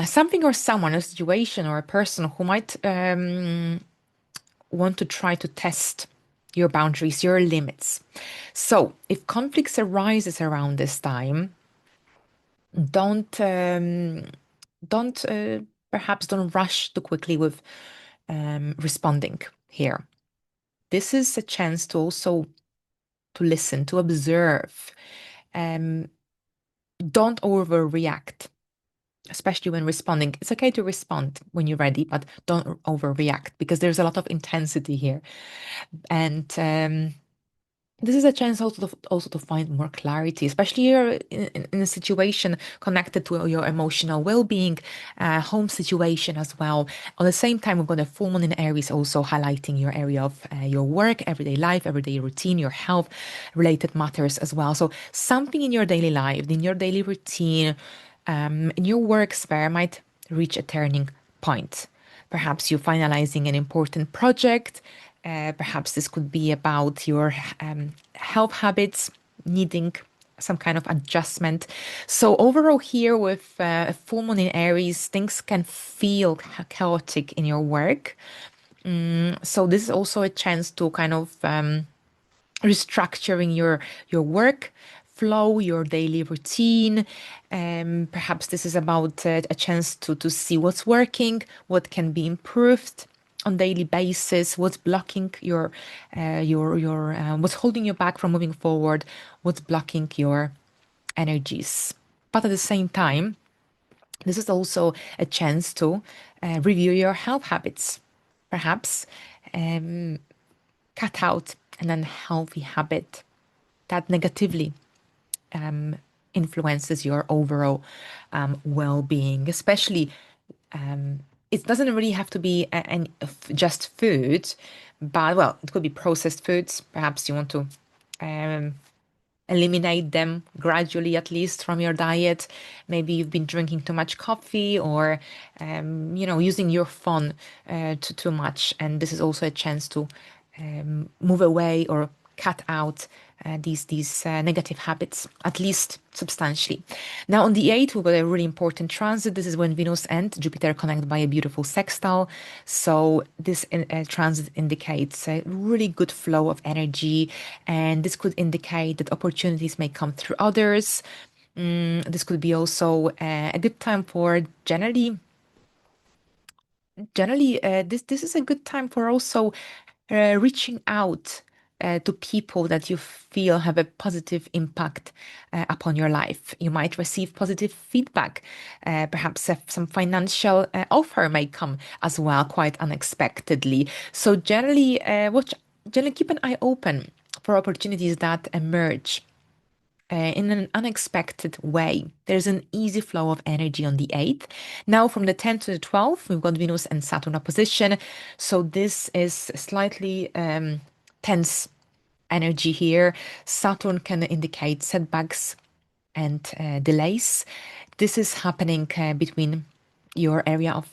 [SPEAKER 1] something or someone, a situation or a person who might want to try to test your boundaries, your limits. So if conflicts arises around this time, don't don't perhaps don't rush too quickly with responding here. This is a chance to also to listen, to observe. Um, don't overreact, especially when responding. It's okay to respond when you're ready, but don't overreact because there's a lot of intensity here. And this is a chance also to find more clarity, especially you're in a situation connected to your emotional well-being, home situation as well. At the same time, we've got a full moon in Aries also highlighting your area of your work, everyday life, everyday routine, your health related matters as well. So something in your daily life, in your daily routine, in your work sphere might reach a turning point. Perhaps you're finalizing an important project. Perhaps this could be about your health habits needing some kind of adjustment. So overall, here with a full moon in Aries, things can feel chaotic in your work. So this is also a chance to kind of restructuring your work flow, your daily routine. Perhaps this is about a chance to see what's working, what can be improved on daily basis, what's blocking your what's holding you back from moving forward, what's blocking your energies. But at the same time, this is also a chance to review your health habits. Perhaps cut out an unhealthy habit that negatively influences your overall well-being, especially it doesn't really have to be just food, but well, it could be processed foods. Perhaps you want to um, eliminate them gradually, at least from your diet. Maybe you've been drinking too much coffee or, using your phone too much. And this is also a chance to move away or cut out these negative habits, at least substantially. Now, on the 8th, we've got a really important transit. This is when Venus and Jupiter connect by a beautiful sextile. So this transit indicates a really good flow of energy, and this could indicate that opportunities may come through others. This could be also a good time for generally, this is a good time for also reaching out to people that you feel have a positive impact upon your life. You might receive positive feedback. Perhaps some financial offer may come as well, quite unexpectedly. So generally, generally keep an eye open for opportunities that emerge in an unexpected way. There's an easy flow of energy on the 8th. Now, from the 10th to the 12th, we've got Venus and Saturn opposition. So, this is slightly tense energy here. Saturn can indicate setbacks and delays. This is happening between your area of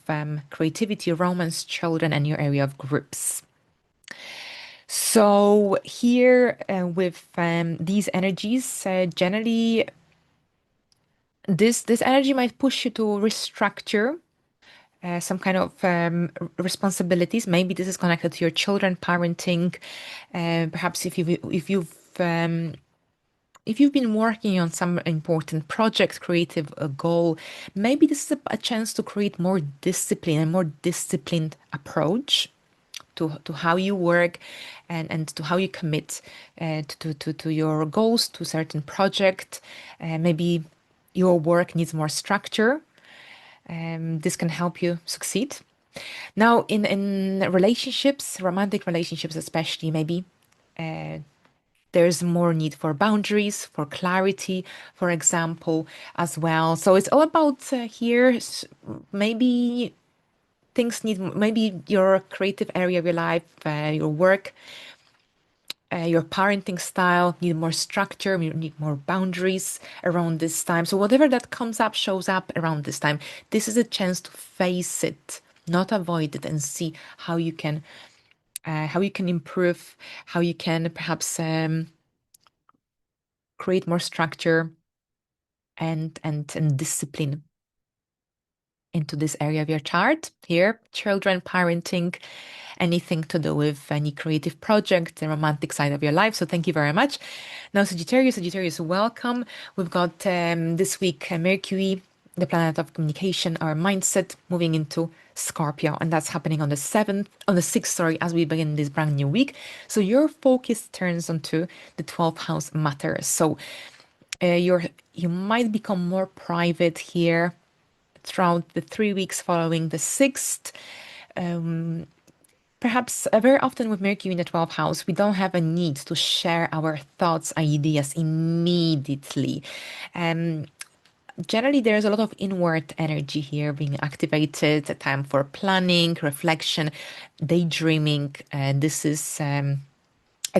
[SPEAKER 1] creativity, romance, children, and your area of groups. So here with these energies, generally this energy might push you to restructure some kind of responsibilities. Maybe this is connected to your children, parenting. Perhaps if you've been working on some important project, creative goal, maybe this is a chance to create more discipline, a more disciplined approach to how you work and to how you commit to your goals, to certain project. Maybe your work needs more structure. This can help you succeed. Now, in relationships, romantic relationships especially, maybe there's more need for boundaries, for clarity, for example, as well. So it's all about here, maybe things need, maybe your creative area of your life, your work, your parenting style need more structure, you need more boundaries around this time. So whatever that comes up shows up around this time. This is a chance to face it, not avoid it, and see how you can improve, how you can perhaps create more structure and discipline into this area of your chart. Here, children, parenting, anything to do with any creative project, the romantic side of your life. So thank you very much. Now, Sagittarius, welcome. We've got this week Mercury, the planet of communication, our mindset, moving into Scorpio, and that's happening on the 6th, sorry, as we begin this brand new week. So your focus turns onto the 12th house matters. So you might become more private here throughout the 3 weeks following the 6th. Perhaps very often with Mercury in the 12th house, we don't have a need to share our thoughts, ideas immediately. Generally, there's a lot of inward energy here being activated, a time for planning, reflection, daydreaming. This is a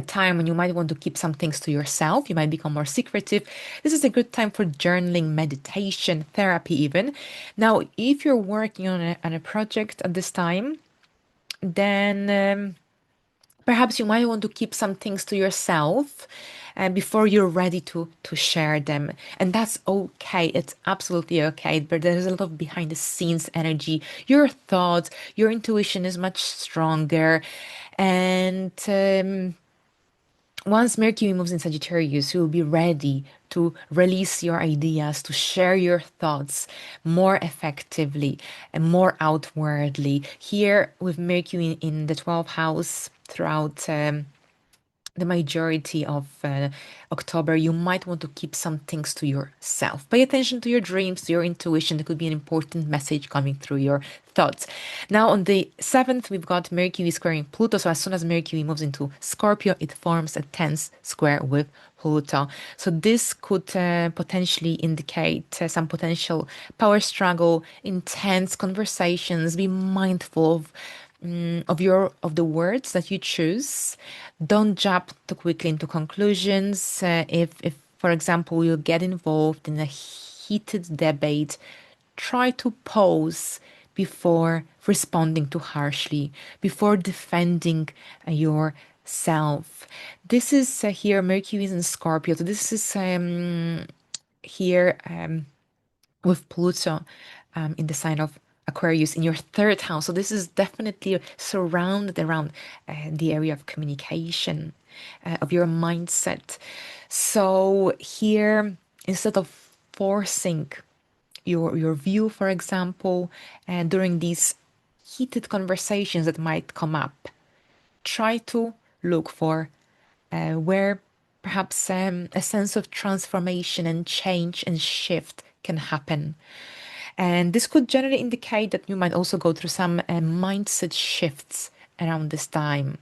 [SPEAKER 1] time when you might want to keep some things to yourself. You might become more secretive. This is a good time for journaling, meditation, therapy, even. Now, if you're working on a project at this time, then perhaps you might want to keep some things to yourself before you're ready to share them. And that's okay. It's absolutely okay. But there's a lot of behind the scenes energy. Your thoughts, your intuition is much stronger. And once Mercury moves in Sagittarius, you'll be ready to release your ideas, to share your thoughts more effectively and more outwardly. Here, with Mercury in the 12th house throughout the majority of October, you might want to keep some things to yourself. Pay attention to your dreams, to your intuition. There could be an important message coming through your thoughts. Now, on the 7th, we've got Mercury squaring Pluto. So as soon as Mercury moves into Scorpio, it forms a tense square with Pluto. So this could potentially indicate some potential power struggle, intense conversations. Be mindful of the words that you choose. Don't jump too quickly into conclusions. If for example you get involved in a heated debate, try to pause before responding too harshly, before defending yourself. This is here Mercury is in Scorpio. So this is here with Pluto in the sign of Aquarius in your third house. So this is definitely surrounded around the area of communication, of your mindset. So here, instead of forcing your view, for example, and during these heated conversations that might come up, try to look for where perhaps a sense of transformation and change and shift can happen. And this could generally indicate that you might also go through some mindset shifts around this time.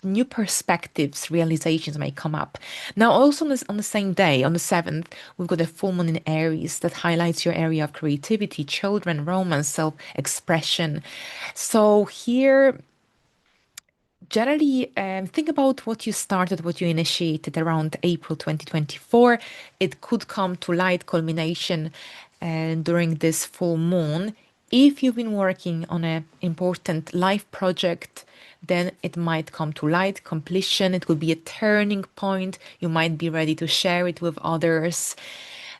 [SPEAKER 1] new perspectives, realizations may come up. Now, also on the same day, on the 7th, we've got a full moon in Aries that highlights your area of creativity, children, romance, self-expression. So here, generally, think about what you started, what you initiated around April 2024. It could come to light culmination during this full moon. If you've been working on an important life project, then it might come to light, completion. It could be a turning point. You might be ready to share it with others.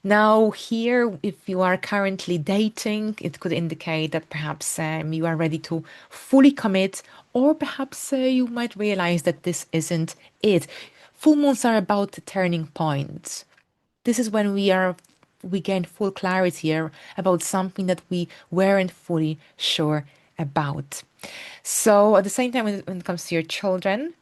[SPEAKER 1] Now, here, if you are currently dating, it could indicate that perhaps you are ready to fully commit, or perhaps you might realize that this isn't it. Full moons are about the turning points. This is when we gain full clarity about something that we weren't fully sure about. So at the same time, when it comes to your children,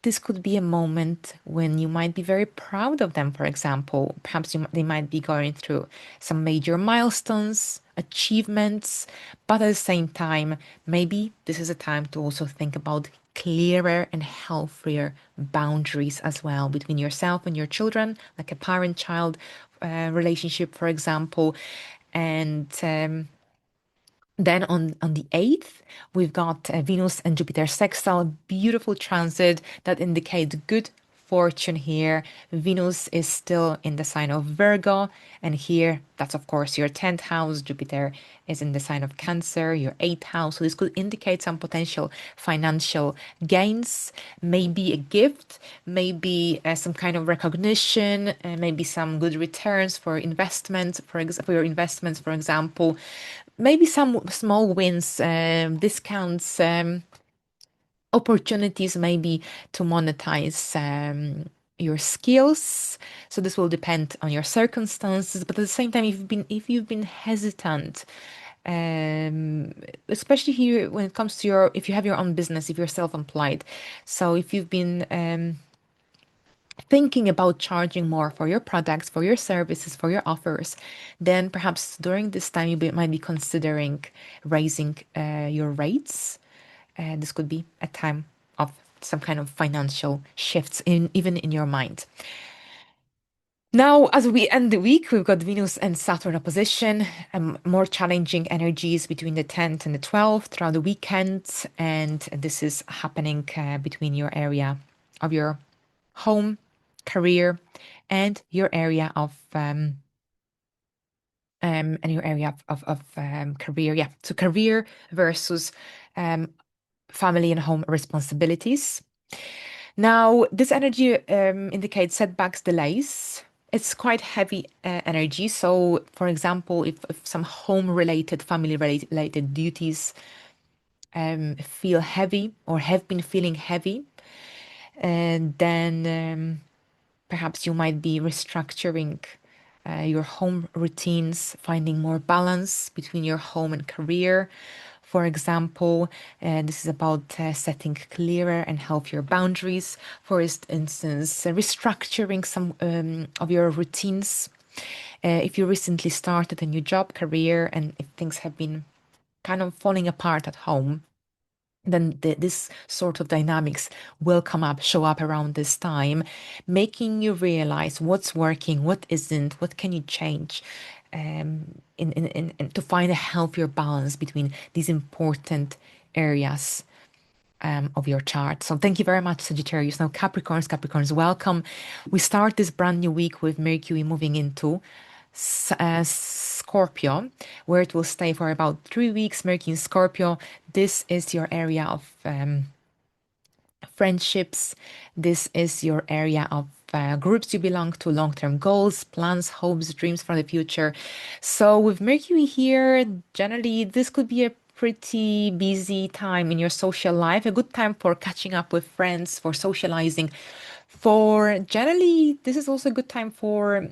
[SPEAKER 1] this could be a moment when you might be very proud of them, for example. Perhaps they might be going through some major milestones, achievements, but at the same time, maybe this is a time to also think about clearer and healthier boundaries as well between yourself and your children, like a parent-child relationship, for example. And then on the 8th, we've got Venus and Jupiter sextile, beautiful transit that indicates good fortune here. Venus is still in the sign of Virgo, and here that's of course your 10th house. Jupiter is in the sign of Cancer, your 8th house. So this could indicate some potential financial gains, maybe a gift, maybe some kind of recognition, maybe some good returns for investments, for your investments, for example. Maybe some small wins, discounts, opportunities maybe to monetize your skills. So this will depend on your circumstances, but at the same time, if you've been hesitant, especially here when it comes to if you have your own business, if you're self-employed, so if you've been thinking about charging more for your products, for your services, for your offers, then perhaps during this time might be considering raising your rates. This could be a time of some kind of financial shifts even in your mind. Now, as we end the week, we've got Venus and Saturn opposition, more challenging energies between the 10th and the 12th throughout the weekend. And this is happening between your area of your home, career, and your area of career. Yeah, so career versus family and home responsibilities. Now, this energy indicates setbacks, delays. It's quite heavy energy. So, for example, if some home-related, family-related duties feel heavy or have been feeling heavy, and then perhaps you might be restructuring your home routines, finding more balance between your home and career. For example, this is about setting clearer and healthier boundaries. For instance, restructuring some of your routines. If you recently started a new job, career, and if things have been kind of falling apart at home, then this sort of dynamics will show up around this time, making you realize what's working, what isn't, what can you change, to find a healthier balance between these important areas of your chart. So thank you very much, Sagittarius. Now, Capricorns, welcome. We start this brand new week with Mercury moving into Scorpio, where it will stay for about 3 weeks. Mercury in Scorpio. This is your area of friendships. This is your area of groups you belong to, long-term goals, plans, hopes, dreams for the future. So with Mercury here, generally, this could be a pretty busy time in your social life, a good time for catching up with friends, for socializing. For generally, this is also a good time for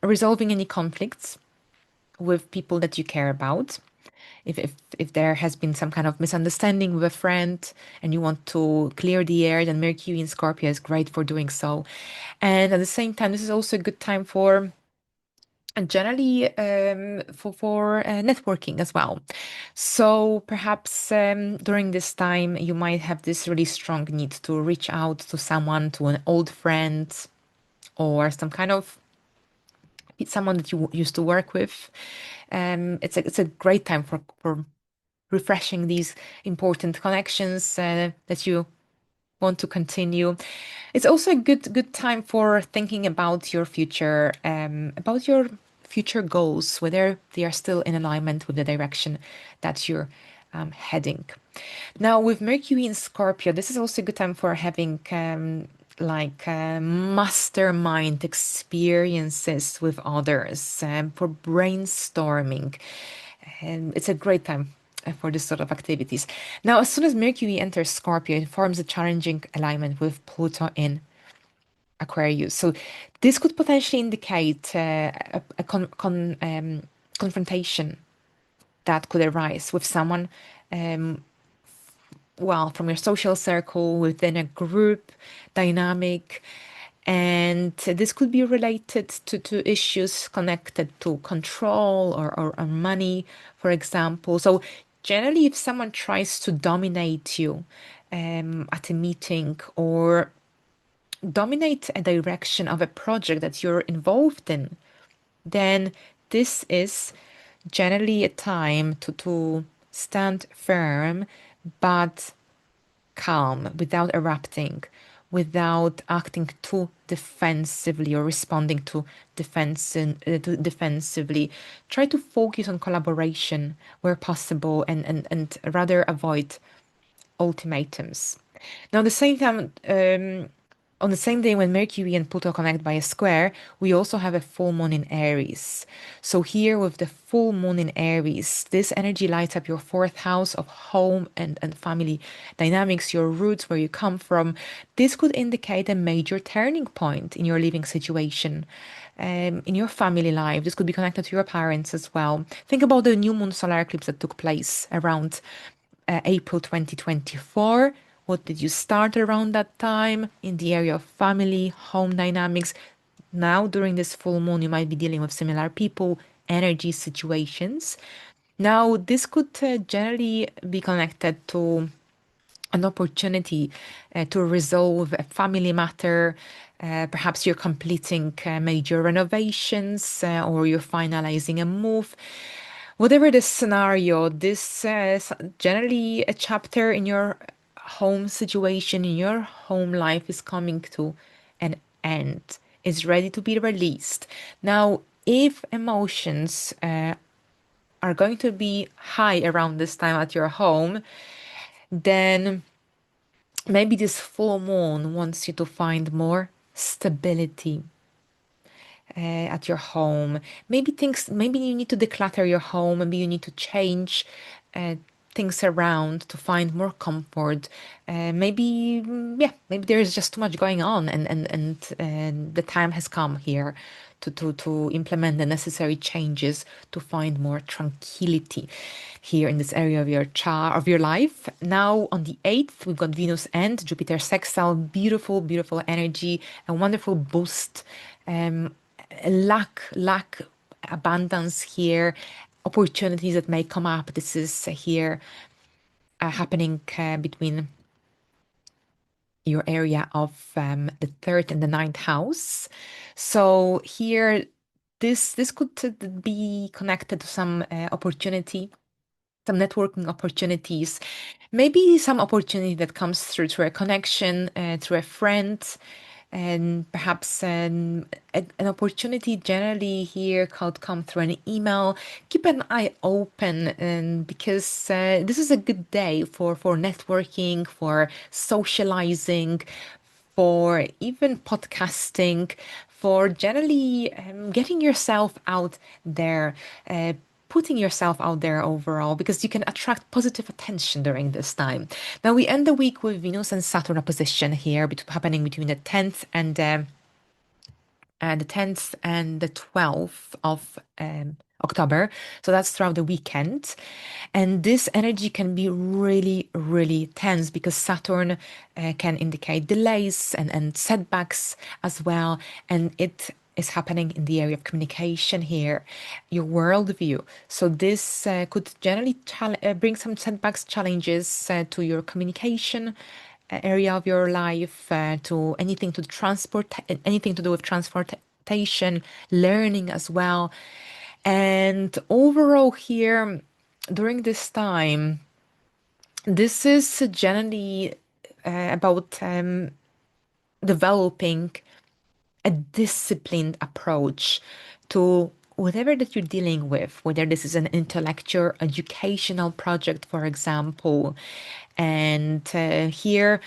[SPEAKER 1] resolving any conflicts with people that you care about. If there has been some kind of misunderstanding with a friend and you want to clear the air, then Mercury in Scorpio is great for doing so. And at the same time, this is also a good time for and generally for networking as well. So perhaps during this time, you might have this really strong need to reach out to someone, to an old friend, or some kind of someone that you used to work with. It's a great time for refreshing these important connections that you want to continue. It's also a good time for thinking about your future goals, whether they are still in alignment with the direction that you're heading. Now, with Mercury in Scorpio, this is also a good time for having mastermind experiences with others, for brainstorming. And it's a great time for this sort of activities. Now, as soon as Mercury enters Scorpio, it forms a challenging alignment with Pluto in Aquarius. So this could potentially indicate a confrontation that could arise with someone, well, from your social circle, within a group dynamic. And this could be related to issues connected to control or money, for example. So generally, if someone tries to dominate you at a meeting, or dominate a direction of a project that you're involved in, then this is generally a time to stand firm, but calm, without erupting, without acting too defensively or responding too defensively. Try to focus on collaboration where possible, and rather avoid ultimatums. Now, at the same time, on the same day when Mercury and Pluto connect by a square, we also have a full moon in Aries. So here with the full moon in Aries, this energy lights up your fourth house of home and family dynamics, your roots, where you come from. This could indicate a major turning point in your living situation. In your family life, this could be connected to your parents as well. Think about the new moon solar eclipse that took place around April 2024. What did you start around that time in the area of family, home dynamics? Now, during this full moon, you might be dealing with similar people, energy situations. Now, this could generally be connected to an opportunity to resolve a family matter. Perhaps you're completing major renovations, or you're finalizing a move. Whatever the scenario, this generally a chapter in your home situation, in your home life, is coming to an end, is ready to be released. Now, if emotions are going to be high around this time at your home, then maybe this full moon wants you to find more stability at your home. Maybe you need to declutter your home. Maybe you need to change uh, things around to find more comfort. Maybe there is just too much going on, and the time has come here to implement the necessary changes to find more tranquility here in this area of your life. Now on the 8th, we've got Venus and Jupiter sextile, beautiful, beautiful energy, a wonderful boost. Um, lack abundance here, opportunities that may come up. This is here happening between your area of the third and the ninth house. So here, this could be connected to some opportunity, some networking opportunities, maybe some opportunity that comes through a connection, through a friend, and perhaps an opportunity generally here could come through an email. Keep an eye open, because this is a good day for networking, for socializing, for even podcasting, for generally getting yourself out there, putting yourself out there overall, because you can attract positive attention during this time. Now, we end the week with Venus and Saturn opposition here, happening between the 10th and the 12th of October. So that's throughout the weekend. And this energy can be really, really tense, because Saturn can indicate delays and setbacks as well. And it is happening in the area of communication here, your worldview. So this could generally bring some setbacks, challenges to your communication area of your life, to anything to transport, anything to do with transportation, learning as well. And overall here, during this time, this is generally about developing a disciplined approach to whatever that you're dealing with, whether this is an intellectual, educational project, for example. And here,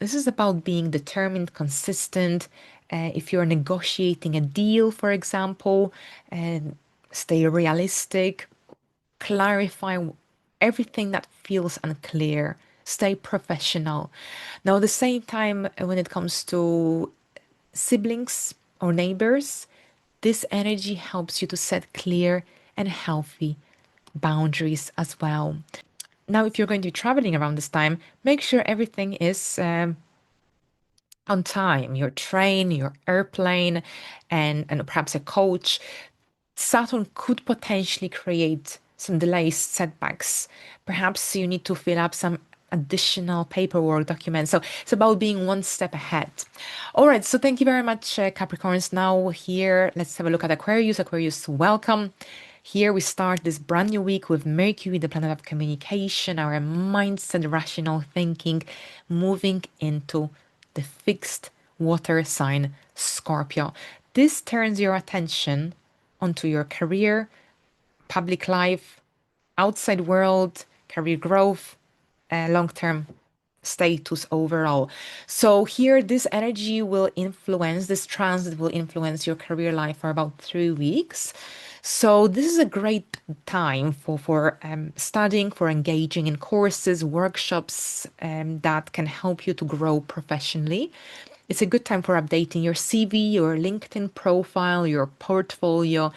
[SPEAKER 1] this is about being determined, consistent. If you're negotiating a deal, for example, and stay realistic, clarify everything that feels unclear, stay professional. Now, at the same time, when it comes to siblings or neighbors, this energy helps you to set clear and healthy boundaries as well. Now, if you're going to be traveling around this time, make sure everything is on time, your train, your airplane, and perhaps a coach. Saturn could potentially create some delays, setbacks. Perhaps you need to fill up some additional paperwork documents. So it's about being one step ahead. All right, so thank you very much, Capricorns. Now here, let's have a look at Aquarius. Aquarius, welcome. Here we start this brand new week with Mercury, the planet of communication, our mindset, rational thinking, moving into the fixed water sign Scorpio. This turns your attention onto your career, public life, outside world, career growth, long-term status overall. So here, this energy will influence, this transit will influence your career life for about 3 weeks. So this is a great time for studying, for engaging in courses, workshops that can help you to grow professionally. It's a good time for updating your CV, your LinkedIn profile, your portfolio.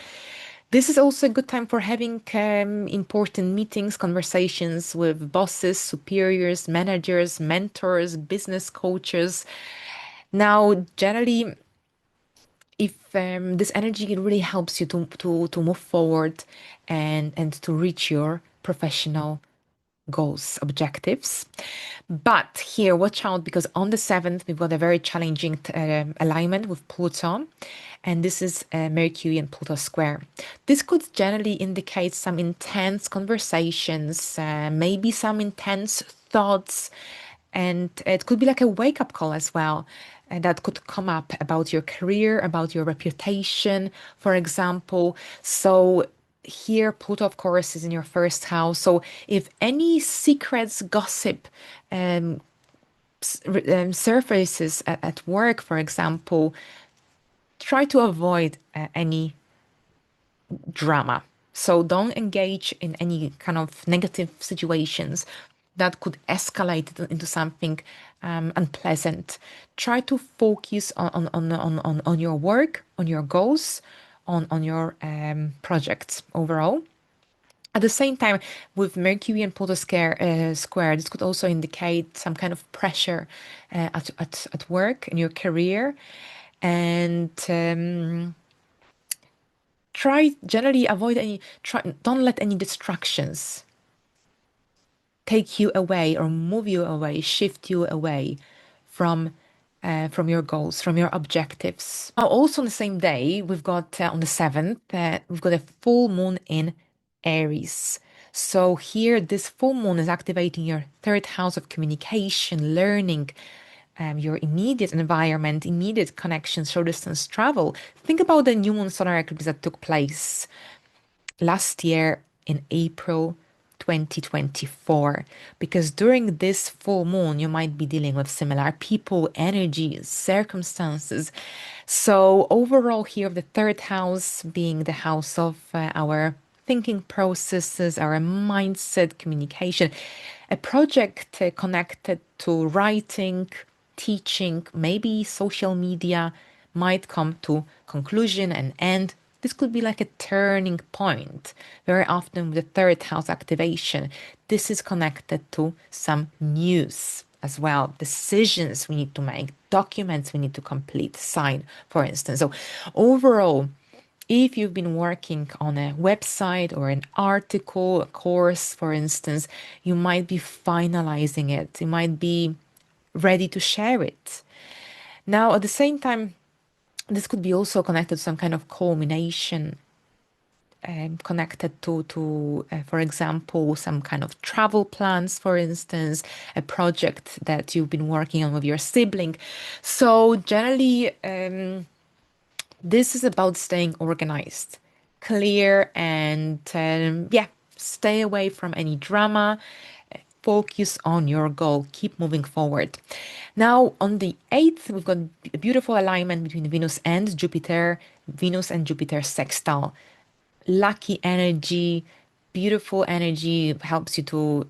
[SPEAKER 1] This is also a good time for having important meetings, conversations with bosses, superiors, managers, mentors, business coaches. Now, generally, if this energy really helps you to move forward and to reach your professional goals, objectives. But here, watch out, because on the 7th, we've got a very challenging alignment with Pluto, and this is Mercury and Pluto square. This could generally indicate some intense conversations, maybe some intense thoughts, and it could be like a wake-up call as well. And that could come up about your career, about your reputation, for example. So here, Pluto, of course, is in your first house. So if any secrets, gossip surfaces at work, for example, try to avoid any drama. So don't engage in any kind of negative situations that could escalate into something unpleasant. Try to focus on your work, on your goals, on your projects overall. At the same time, with Mercury and Pluto square, this could also indicate some kind of pressure at work in your career. And generally avoid don't let any distractions take you away or move you away, shift you away from your goals, from your objectives. Now, also on the same day, we've got on the 7th, we've got a full moon in Aries. So here, this full moon is activating your third house of communication, learning, your immediate environment, immediate connections, short distance travel. Think about the new moon solar eclipse that took place last year in April 2024, because during this full moon you might be dealing with similar people, energies, circumstances. So overall here, the third house being the house of our thinking processes, our mindset, communication, a project connected to writing, teaching, maybe social media might come to conclusion and end. This could be like a turning point. Very often with the third house activation, this is connected to some news as well, decisions we need to make, documents we need to complete, sign, for instance. So overall, if you've been working on a website or an article, a course, for instance, you might be finalizing it. You might be ready to share it. Now, at the same time, this could be also connected to some kind of culmination, connected to for example, some kind of travel plans, for instance, a project that you've been working on with your sibling. So generally, this is about staying organized, clear, and yeah, stay away from any drama. Focus on your goal. Keep moving forward. Now, on the 8th, we've got a beautiful alignment between Venus and Jupiter. Venus and Jupiter sextile. Lucky energy, beautiful energy, helps you to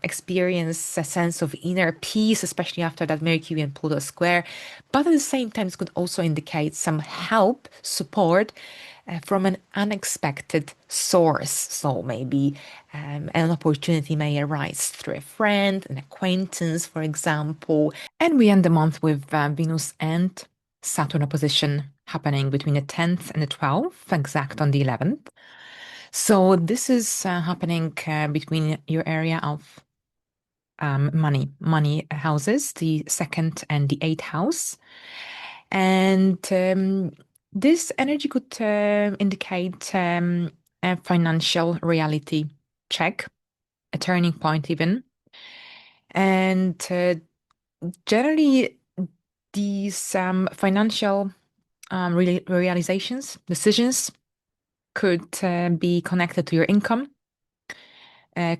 [SPEAKER 1] experience a sense of inner peace, especially after that Mercury and Pluto square. But at the same time, it could also indicate some help, support from an unexpected source. So maybe an opportunity may arise through a friend, an acquaintance, for example. And we end the month with Venus and Saturn opposition happening between the 10th and the 12th, exact on the 11th. So this is happening between your area of money houses, the second and the eighth house. And this energy could indicate a financial reality check, a turning point, even. And generally, these financial realizations, decisions could be connected to your income.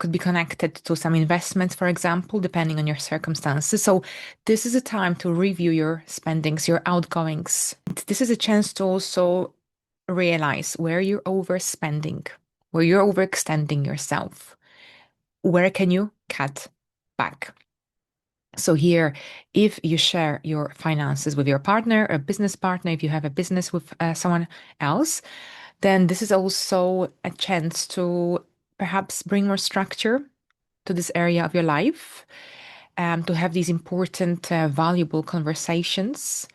[SPEAKER 1] Could be connected to some investments, for example, depending on your circumstances. So this is a time to review your spendings, your outgoings. This is a chance to also realize where you're overspending, where you're overextending yourself. Where can you cut back? So here, if you share your finances with your partner, a business partner, if you have a business with someone else, then this is also a chance to perhaps bring more structure to this area of your life, to have these important, valuable conversations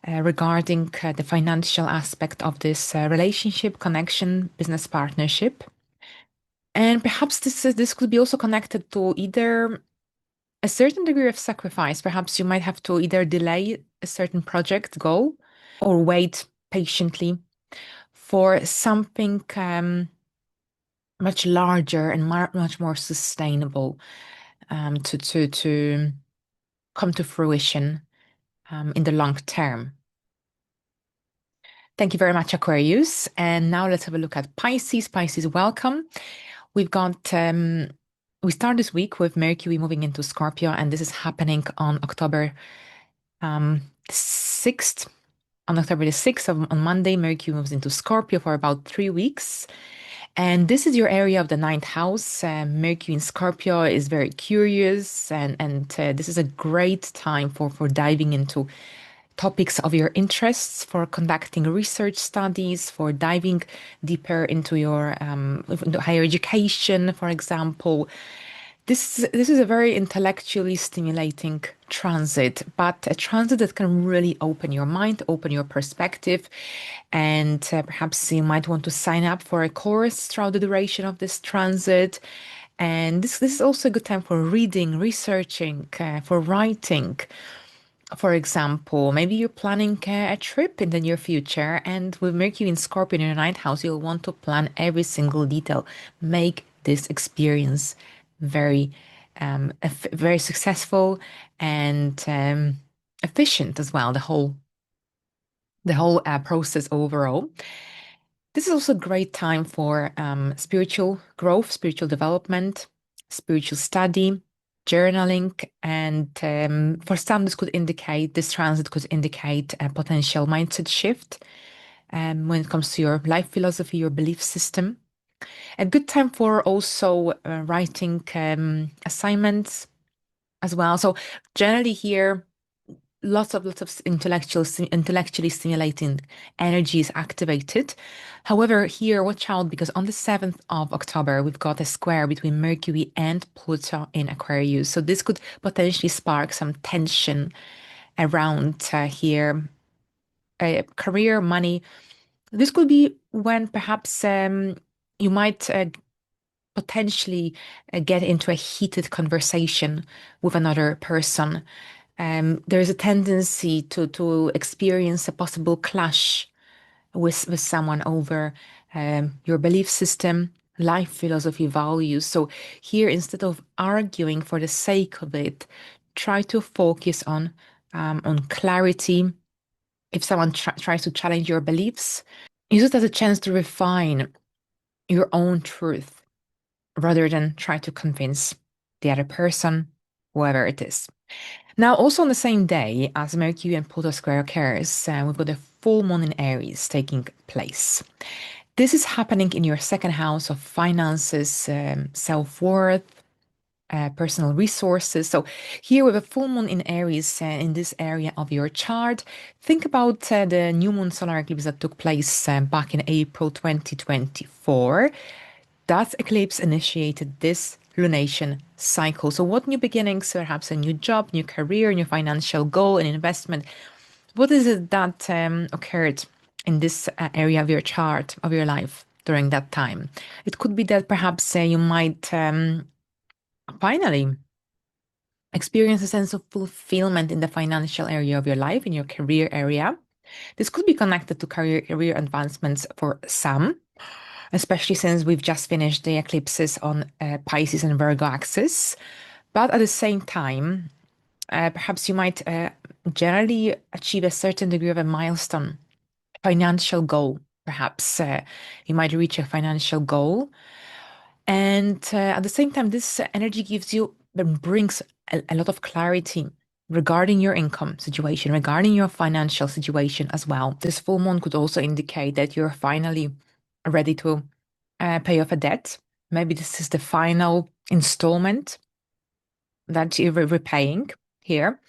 [SPEAKER 1] regarding the financial aspect of this relationship, connection, business partnership. And perhaps this could be also connected to either a certain degree of sacrifice. Perhaps you might have to either delay a certain project goal or wait patiently for something much larger and much more sustainable to come to fruition in the long term. Thank you very much, Aquarius. And now let's have a look at Pisces. Pisces, welcome. We've got we start this week with Mercury moving into Scorpio, and this is happening on October 6th. On October the 6th, on Monday, Mercury moves into Scorpio for about 3 weeks. And this is your area of the ninth house. Mercury in Scorpio is very curious, and this is a great time for diving into topics of your interests, for conducting research studies, for diving deeper into your into higher education, for example. This is a very intellectually stimulating transit, but a transit that can really open your mind, open your perspective, and perhaps you might want to sign up for a course throughout the duration of this transit. And this is also a good time for reading, researching, for writing. For example, maybe you're planning a trip in the near future, and with Mercury in Scorpio in your ninth house, you'll want to plan every single detail. Make this experience very, very successful and efficient as well. The whole process overall. This is also a great time for spiritual growth, spiritual development, spiritual study, journaling, and for some, this transit could indicate a potential mindset shift when it comes to your life philosophy, your belief system. A good time for also writing assignments as well. So generally here, lots of intellectually stimulating energy is activated. However, here, watch out, because on the 7th of October, we've got a square between Mercury and Pluto in Aquarius. So this could potentially spark some tension around here. Career, money. This could be when perhaps you might potentially get into a heated conversation with another person. There's a tendency to experience a possible clash with someone over your belief system, life philosophy, values. So here, instead of arguing for the sake of it, try to focus on clarity. If someone tries to challenge your beliefs, use it as a chance to refine your own truth rather than try to convince the other person, whoever it is. Now, also on the same day as Mercury and Pluto square occurs, we've got a full moon in Aries taking place. This is happening in your second house of finances, self-worth, personal resources. So here with a full moon in Aries in this area of your chart, think about the new moon solar eclipse that took place back in April 2024. That eclipse initiated this lunation cycle. So what new beginnings, perhaps a new job, new career, new financial goal, an investment, what is it that occurred in this area of your chart, of your life during that time? It could be that perhaps you might finally experience a sense of fulfillment in the financial area of your life, in your career area. This could be connected to career advancements for some, especially since we've just finished the eclipses on Pisces and Virgo axis. But at the same time, perhaps you might generally achieve a certain degree of a milestone, financial goal. Perhaps you might reach a financial goal. And at the same time, this energy gives you, brings a lot of clarity regarding your income situation, regarding your financial situation as well. This full moon could also indicate that you're finally ready to pay off a debt. Maybe this is the final installment that you're repaying here.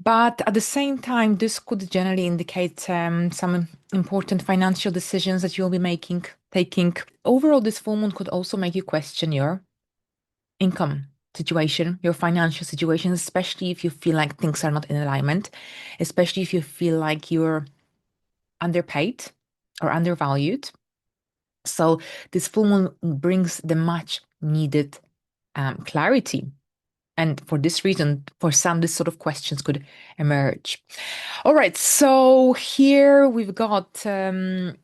[SPEAKER 1] But at the same time, this could generally indicate some important financial decisions that you'll be taking. Overall, this full moon could also make you question your income situation, your financial situation, especially if you feel like things are not in alignment, especially if you feel like you're underpaid or undervalued. So this full moon brings the much needed clarity. And for this reason, for some, this sort of questions could emerge. All right, so here we've got on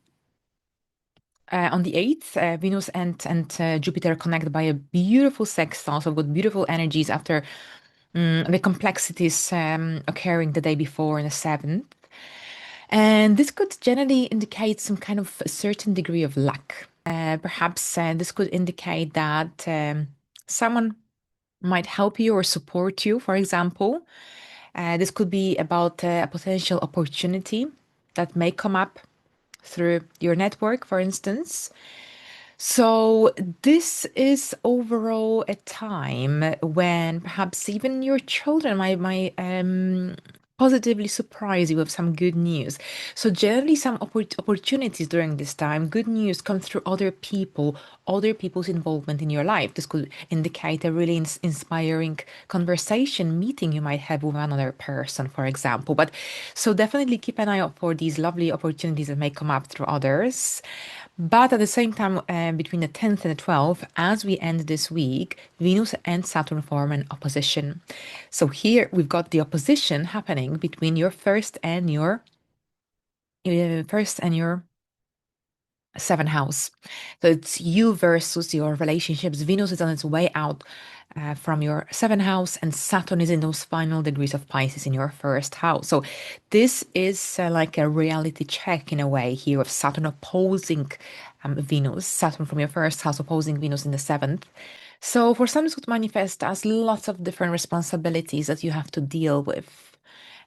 [SPEAKER 1] the 8th, Venus and Jupiter connect by a beautiful sextile. So we've got beautiful energies after the complexities occurring the day before in the 7th. And this could generally indicate some kind of a certain degree of luck. Perhaps this could indicate that someone might help you or support you, for example. This could be about a potential opportunity that may come up through your network, for instance. So, this is overall a time when perhaps even your children might positively surprise you with some good news. So, generally, some opportunities during this time, good news comes through other people, other people's involvement in your life. This could indicate a really inspiring conversation, meeting you might have with another person, for example. But so, definitely keep an eye out for these lovely opportunities that may come up through others. But at the same time, between the 10th and the 12th, as we end this week, Venus and Saturn form an opposition. So here we've got the opposition happening between your first and your seventh house. So it's you versus your relationships. Venus is on its way out from your seventh house, and Saturn is in those final degrees of Pisces in your first house. So this is like a reality check in a way here of Saturn opposing Venus, Saturn from your first house opposing Venus in the seventh. So for some, this could manifest as lots of different responsibilities that you have to deal with,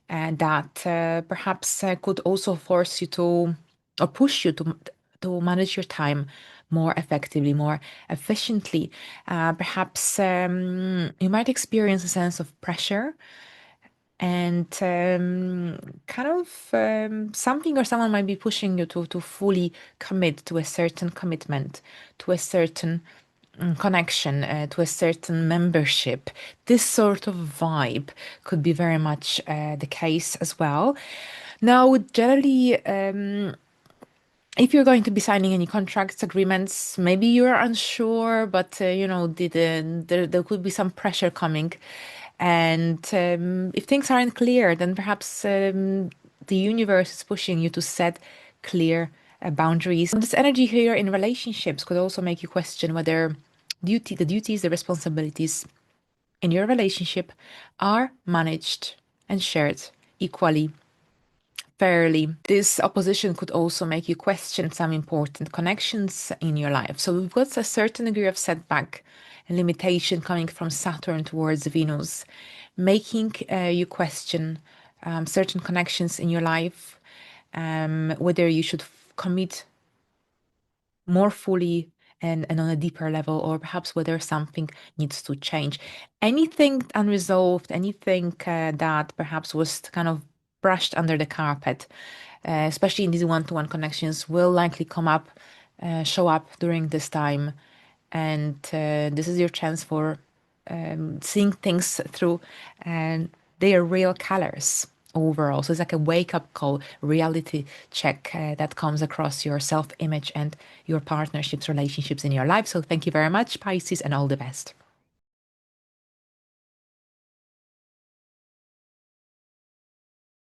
[SPEAKER 1] and that perhaps could also force you to or push you to manage your time more effectively, more efficiently. Perhaps you might experience a sense of pressure and kind of something or someone might be pushing you to fully commit to a certain commitment, to a certain connection, to a certain membership. This sort of vibe could be very much the case as well. Now, generally, if you're going to be signing any contracts, agreements, maybe you're unsure, but there could be some pressure coming. And if things aren't clear, then perhaps the universe is pushing you to set clear boundaries. And this energy here in relationships could also make you question whether the duties, the responsibilities in your relationship are managed and shared equally, fairly. This opposition could also make you question some important connections in your life. So we've got a certain degree of setback and limitation coming from Saturn towards Venus, making you question certain connections in your life, whether you should commit more fully and on a deeper level, or perhaps whether something needs to change. Anything unresolved, anything that perhaps was kind of brushed under the carpet, especially in these one-to-one connections, will likely come up, show up during this time. And this is your chance for seeing things through and their real colors overall. So it's like a wake up call, reality check that comes across your self image and your partnerships, relationships in your life. So thank you very much, Pisces, and all the best.